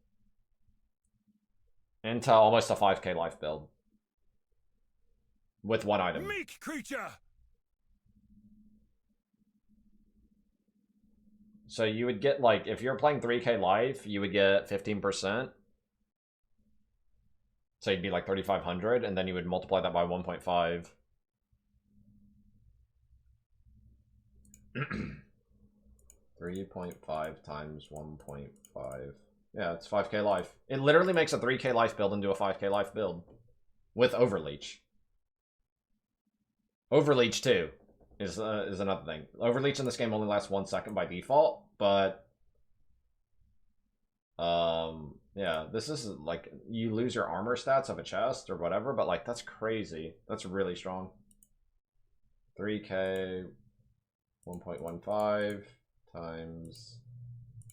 into almost a 5k life build. With one item. Meek creature! So you would get, like, if you're playing 3k life, you would get 15%. So you'd be like 3,500, and then you would multiply that by 1.5. 3.5 times 1.5. Yeah, it's 5k life. It literally makes a 3k life build into a 5k life build. With Overleech. Overleech, too, is another thing. Overleech in this game only lasts 1 second by default, but... Yeah, this is like, you lose your armor stats of a chest or whatever, but like, that's crazy. That's really strong. 3k, 1.15 times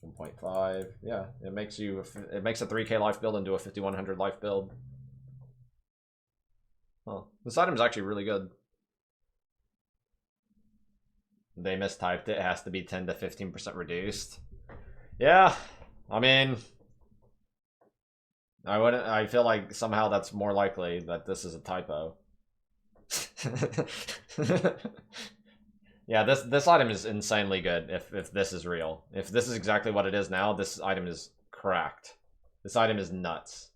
1.5. Yeah, it makes a 3k life build into a 5100 life build. Huh. This item's actually really good. They mistyped it. It has to be 10 to 15% reduced. Yeah, I mean, I feel like somehow that's more likely that this is a typo. Yeah, this item is insanely good if this is real. If this is exactly what it is now, this item is cracked. This item is nuts.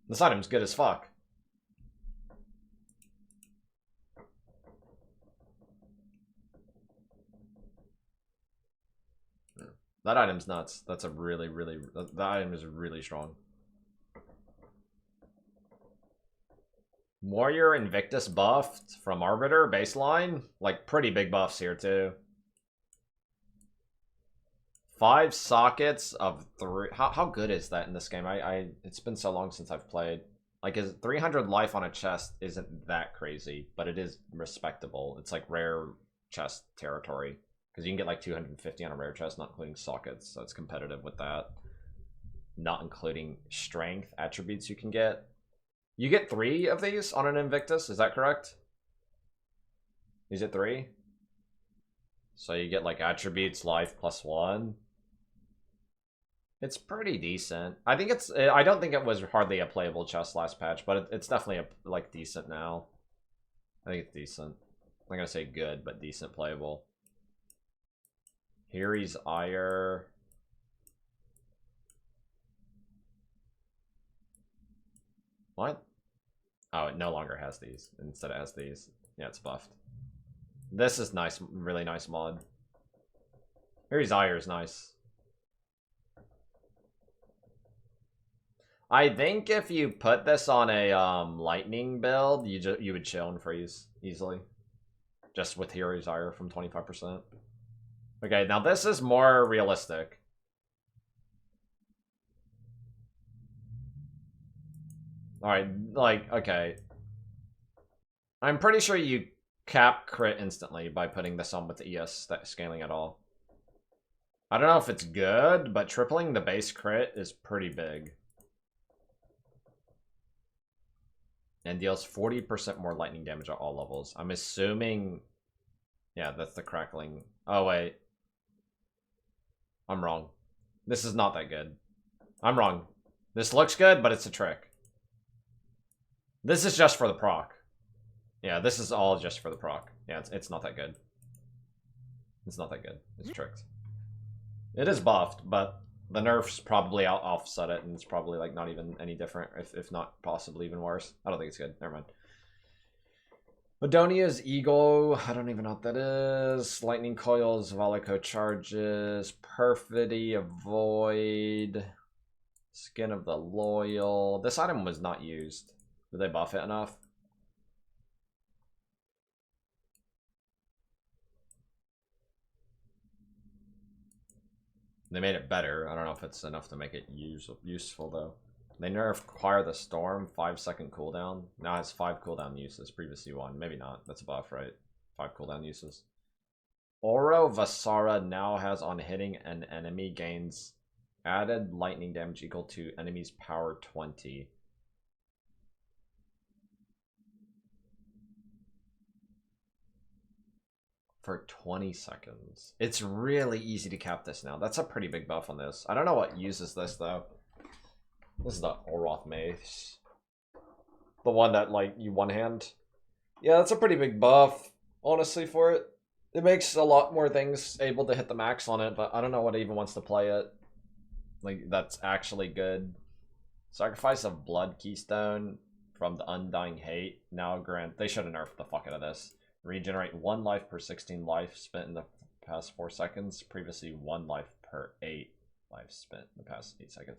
This item's good as fuck. That item's nuts. That's a really, really... That item is really strong. Warrior Invictus buffed from Arbiter baseline. Like, pretty big buffs here, too. 5 sockets of 3... How good is that in this game? It's been so long since I've played. Like, 300 life on a chest isn't that crazy, but it is respectable. It's like rare chest territory. Because you can get like 250 on a rare chest, not including sockets, so it's competitive with that. Not including strength attributes you can get. You get 3 of these on an Invictus, is that correct? Is it 3? So you get like attributes, life, +1. It's pretty decent. I don't think it was hardly a playable chest last patch, but it's definitely like decent now. I think it's decent. I'm not gonna say good, but decent playable. Hiri's Ire. What? Oh, it no longer has these. Instead it has these. Yeah, it's buffed. This is nice, really nice mod. Hiri's Ire is nice. I think if you put this on a lightning build, you would chill and freeze easily. Just with Hiri's Ire from 25%. Okay, now this is more realistic. Alright, like, okay. I'm pretty sure you cap crit instantly by putting this on with the ES scaling at all. I don't know if it's good, but tripling the base crit is pretty big. And deals 40% more lightning damage at all levels. I'm assuming... Yeah, that's the crackling. Oh, wait. I'm wrong. This is not that good. I'm wrong. This looks good, but it's a trick. This is just for the proc. Yeah, this is all just for the proc. Yeah, it's not that good. It's not that good. It's tricked. It is buffed, but the nerfs probably offset it, and it's probably like not even any different, if not possibly even worse. I don't think it's good. Never mind. Adonia's Eagle, I don't even know what that is. Lightning Coils, Valico Charges, Perfidy, Avoid, Skin of the Loyal. This item was not used. Did they buff it enough? They made it better. I don't know if it's enough to make it useful, though. They nerfed Acquire the Storm, 5-second cooldown. Now it has 5 cooldown uses, previously 1. Maybe not. That's a buff, right? 5 cooldown uses. Oro Vasara now has on hitting an enemy gains added lightning damage equal to enemy's power 20. For 20 seconds. It's really easy to cap this now. That's a pretty big buff on this. I don't know what uses this, though. This is the Oroth Mace. The one that, like, you one-hand. Yeah, that's a pretty big buff, honestly, for it. It makes a lot more things able to hit the max on it, but I don't know what even wants to play it. Like, that's actually good. Sacrifice of Blood Keystone from the Undying Hate. Now grant... They should have nerfed the fuck out of this. Regenerate 1 life per 16 life spent in the past 4 seconds. Previously 1 life per 8 life spent in the past 8 seconds.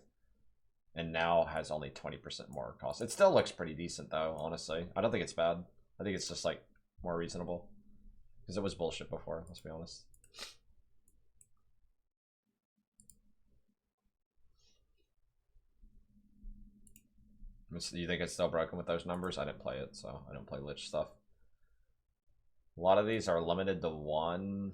And now has only 20% more cost. It still looks pretty decent, though, honestly. I don't think it's bad. I think it's just, like, more reasonable. Because it was bullshit before, let's be honest. Do you think it's still broken with those numbers? I didn't play it, so I don't play Lich stuff. A lot of these are limited to 1.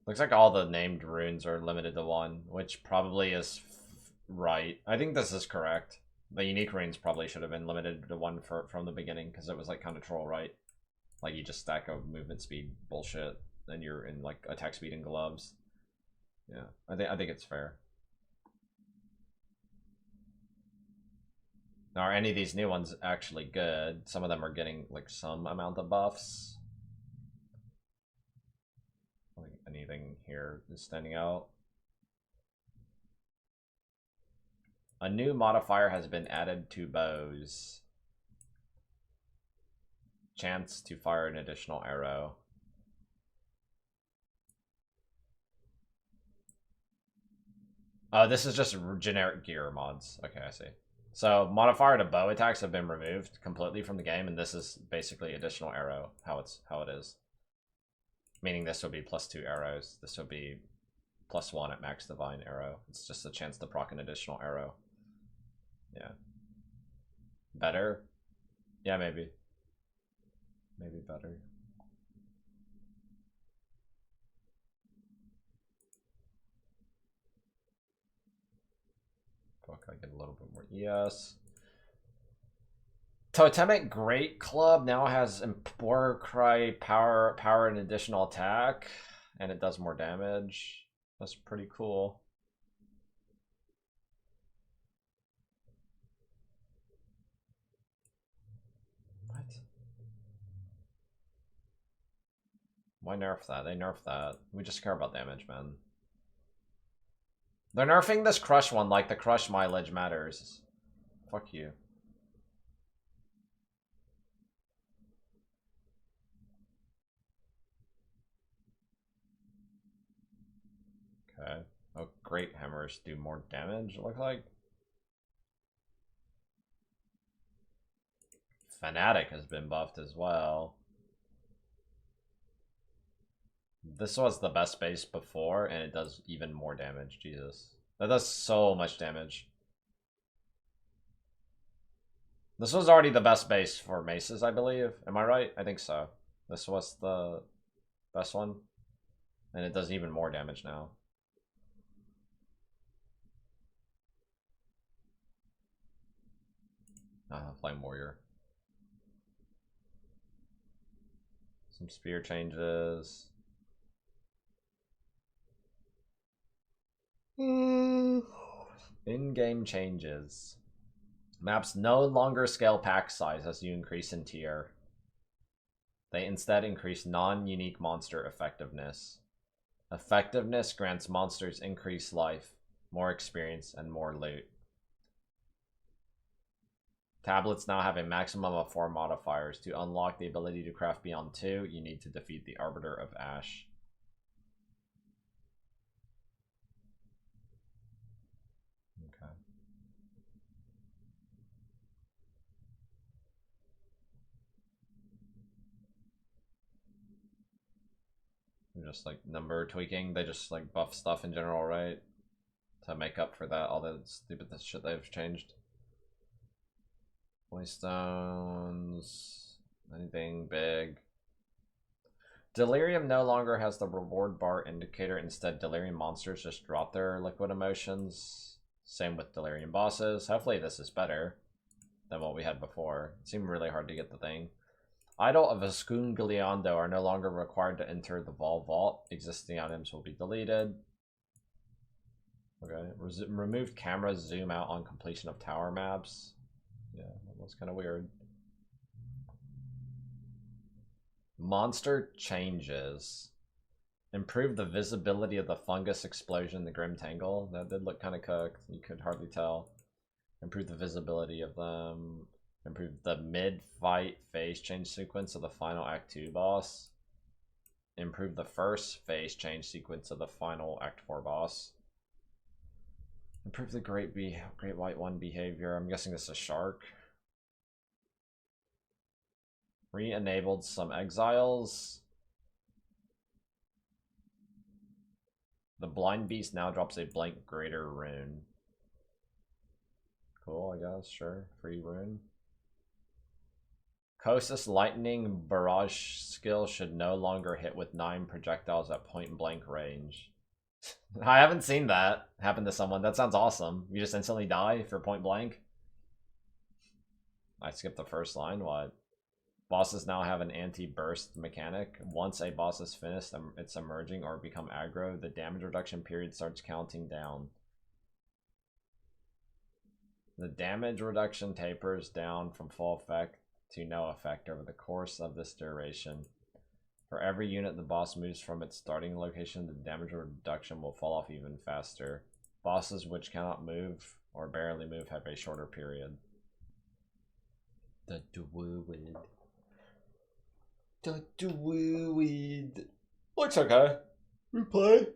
Looks like all the named runes are limited to 1, which probably is right. I think this is correct. The unique runes probably should have been limited to 1 from the beginning, because it was like kind of troll, right? Like you just stack a movement speed bullshit, and you're in like attack speed and gloves. Yeah, I think it's fair. Now, are any of these new ones actually good? Some of them are getting like some amount of buffs. Like anything here is standing out. A new modifier has been added to bows. Chance to fire an additional arrow. Oh, this is just generic gear mods. Okay, I see. So modifier to bow attacks have been removed completely from the game, and this is basically additional arrow. How it is. Meaning this would be +2 arrows. This would be +1 at max divine arrow. It's just a chance to proc an additional arrow. Yeah. Better? Yeah, maybe. Maybe better. Fuck, I get a little bit more ES. Totemic Great Club now has Warcry power and additional attack, and it does more damage. That's pretty cool. What? Why nerf that? They nerfed that. We just care about damage, man. They're nerfing this crush one like the crush mileage matters. Fuck you. Okay. Oh, great hammers do more damage, it looks like. Fanatic has been buffed as well. This was the best base before, and it does even more damage. Jesus. That does so much damage. This was already the best base for maces, I believe. Am I right? I think so. This was the best one. And it does even more damage now. Flame Warrior. Some spear changes. In-game changes. Maps no longer scale pack size as you increase in tier. They instead increase non-unique monster effectiveness. Effectiveness grants monsters increased life, more experience, and more loot. Tablets now have a maximum of 4 modifiers. To unlock the ability to craft beyond 2, you need to defeat the Arbiter of Ash. Okay. Just like number tweaking, they just like buff stuff in general, right? To make up for that, all the stupid shit they've changed. Stones, anything big. Delirium no longer has the reward bar indicator. Instead, Delirium monsters just drop their liquid emotions. Same with Delirium bosses. Hopefully this is better than what we had before. It seemed really hard to get the thing. Idol of Escungliando are no longer required to enter the Vault. Existing items will be deleted. Okay. Removed camera zoom out on completion of tower maps. Yeah, that was kind of weird. Monster changes. Improve the visibility of the fungus explosion in the Grim Tangle. That did look kind of cooked. You could hardly tell. Improve the visibility of them. Improve the mid-fight phase change sequence of the final Act 2 boss. Improve the first phase change sequence of the final Act 4 boss. Improve the Great White One behavior. I'm guessing this is a shark. Re-enabled some exiles. The Blind Beast now drops a blank greater rune. Cool, I guess. Sure. Free rune. Kosis Lightning Barrage skill should no longer hit with 9 projectiles at point blank range. I haven't seen that happen to someone. That sounds awesome. You just instantly die if you're point blank. I skipped the first line. What? Bosses now have an anti-burst mechanic. Once a boss is finished, it's emerging or become aggro, the damage reduction period starts counting down. The damage reduction tapers down from full effect to no effect over the course of this duration. For every unit the boss moves from its starting location, the damage reduction will fall off even faster. Bosses which cannot move or barely move have a shorter period. The DWUID. The DWUID. Looks okay. We play.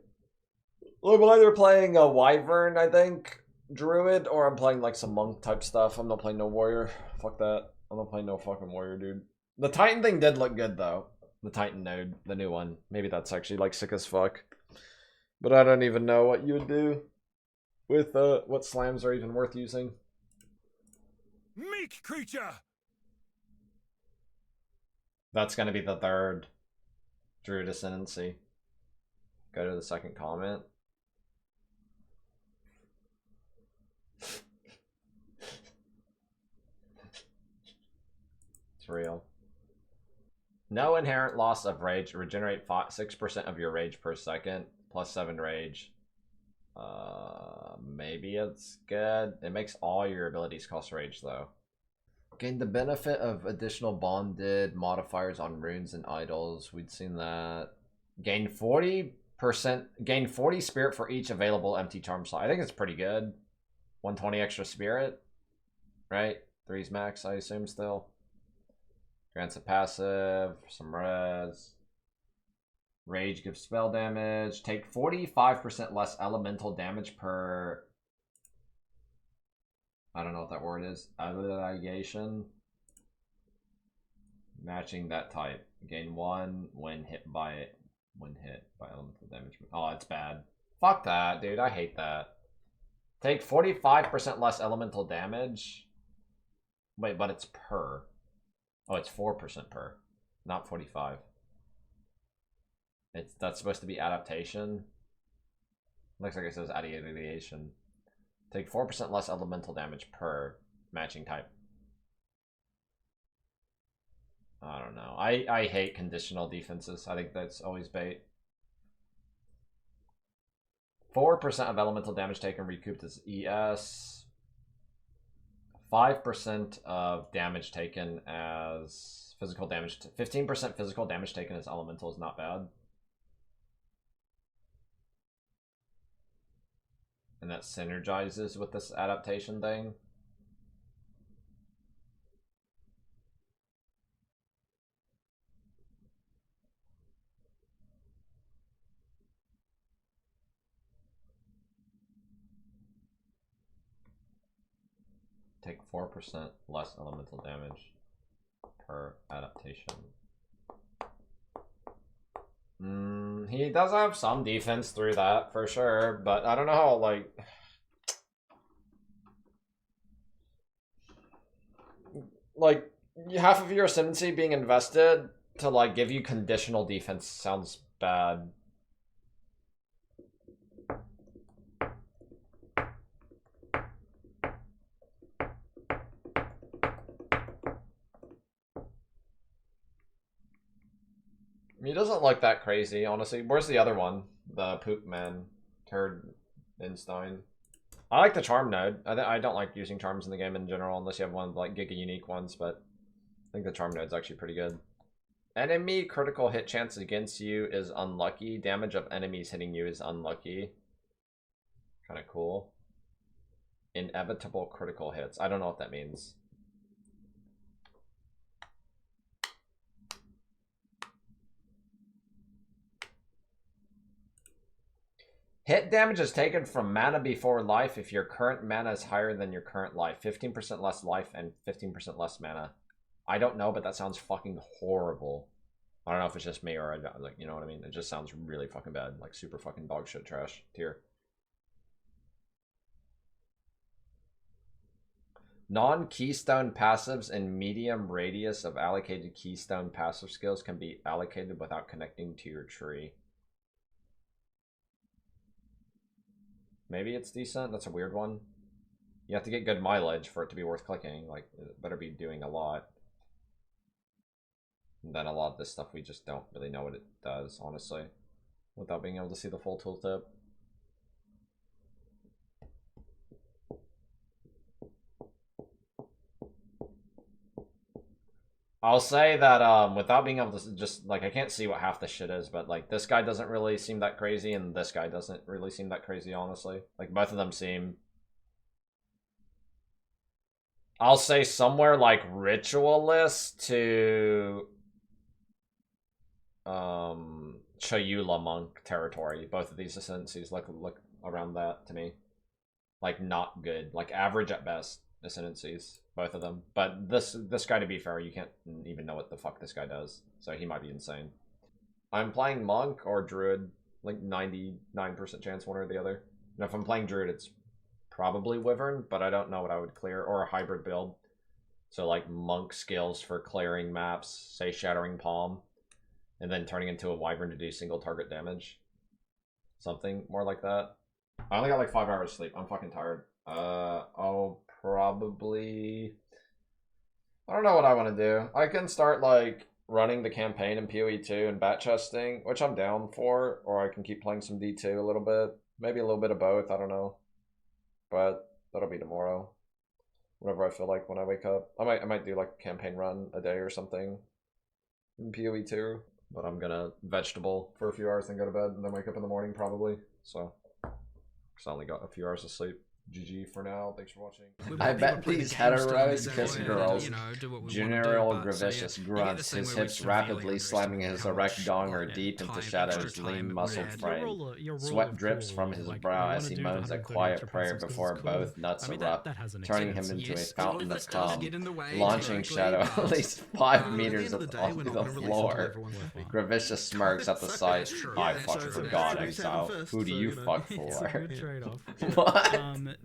I'm either playing a Wyvern, I think, Druid, or I'm playing like some monk type stuff. I'm not playing no warrior. Fuck that. I'm not playing no fucking warrior, dude. The Titan thing did look good though. The Titan node, the new one. Maybe that's actually like sick as fuck. But I don't even know what you would do with what slams are even worth using. Meek creature. That's gonna be the third Druid Ascendancy. Go to the second comment. It's real. No inherent loss of rage. Regenerate 6% of your rage per second. Plus 7 rage. Maybe it's good. It makes all your abilities cost rage though. Gain the benefit of additional bonded modifiers on runes and idols. We'd seen that. Gain 40%. Gain 40 spirit for each available empty charm slot. I think it's pretty good. 120 extra spirit. Right? 3's max, I assume still. Grants a passive, some res. Rage gives spell damage. Take 45% less elemental damage per... I don't know what that word is. Alligation. Matching that type. Gain 1 when hit by elemental damage. Oh, it's bad. Fuck that, dude. I hate that. Take 45% less elemental damage. Wait, but it's per. Oh, it's 4% per, not 45. That's supposed to be adaptation. Looks like it says adaptation. Take 4% less elemental damage per matching type. I don't know. I hate conditional defenses. I think that's always bait. 4% of elemental damage taken recouped as ES. 5% of damage taken as physical damage. 15% physical damage taken as elemental is not bad. And that synergizes with this adaptation thing. Take 4% less elemental damage per adaptation. He does have some defense through that for sure, but I don't know how, like half of your ascendancy being invested to like give you conditional defense sounds bad. He doesn't look that crazy, honestly. Where's the other one? The poop man. Turd Instein. I like the charm node. I don't like using charms in the game in general unless you have one of like giga unique ones, but I think the charm node's actually pretty good. Enemy critical hit chance against you is unlucky. Damage of enemies hitting you is unlucky. Kind of cool. Inevitable critical hits. I don't know what that means. Hit damage is taken from mana before life if your current mana is higher than your current life. 15% less life and 15% less mana. I don't know, but that sounds fucking horrible. I don't know if it's just me or like, you know what I mean? It just sounds really fucking bad, like super fucking dog shit trash tier. Non-keystone passives and medium radius of allocated keystone passive skills can be allocated without connecting to your tree. Maybe it's decent. That's a weird one. You have to get good mileage for it to be worth clicking. Like, it better be doing a lot. And then a lot of this stuff we just don't really know what it does, honestly, without being able to see the full tooltip. I'll say that without being able to just, like, I can't see what half the shit is, but like this guy doesn't really seem that crazy and this guy doesn't really seem that crazy, honestly. Like both of them seem, I'll say, somewhere like ritualist to Chayula monk territory. Both of these ascendancies look around that to me. Like not good, like average at best ascendancies, both of them. But this guy, to be fair, you can't even know what the fuck this guy does, so he might be insane. I'm playing monk or druid, like 99% chance one or the other. And if I'm playing druid, it's probably wyvern, but I don't know what I would clear, or a hybrid build. So like monk skills for clearing maps, say Shattering Palm, and then turning into a wyvern to do single target damage. Something more like that. I only got like 5 hours sleep. I'm fucking tired. I'll probably, I don't know what I want to do. I can start like running the campaign in PoE 2 and bat chesting, which I'm down for, or I can keep playing some D2 a little bit. Maybe a little bit of both, I don't know. But that'll be tomorrow. Whenever I feel like when I wake up. I might do like a campaign run a day or something in PoE 2. But I'm gonna vegetable for a few hours and go to bed and then wake up in the morning probably. So, because I only got a few hours of sleep. GG for now. Thanks for watching. I bet these heteros kiss girls. General Gravicious grunts, his hips rapidly slamming his erect donger deep into Shadow's lean muscled frame. Sweat drips from his brow as he moans a quiet prayer before both nuts erupt, turning him into a fountain of cum, launching Shadow at least 5 meters onto the floor. Gravicious smirks at the sight. I fuck for God, Exile. Who do you fuck for? What?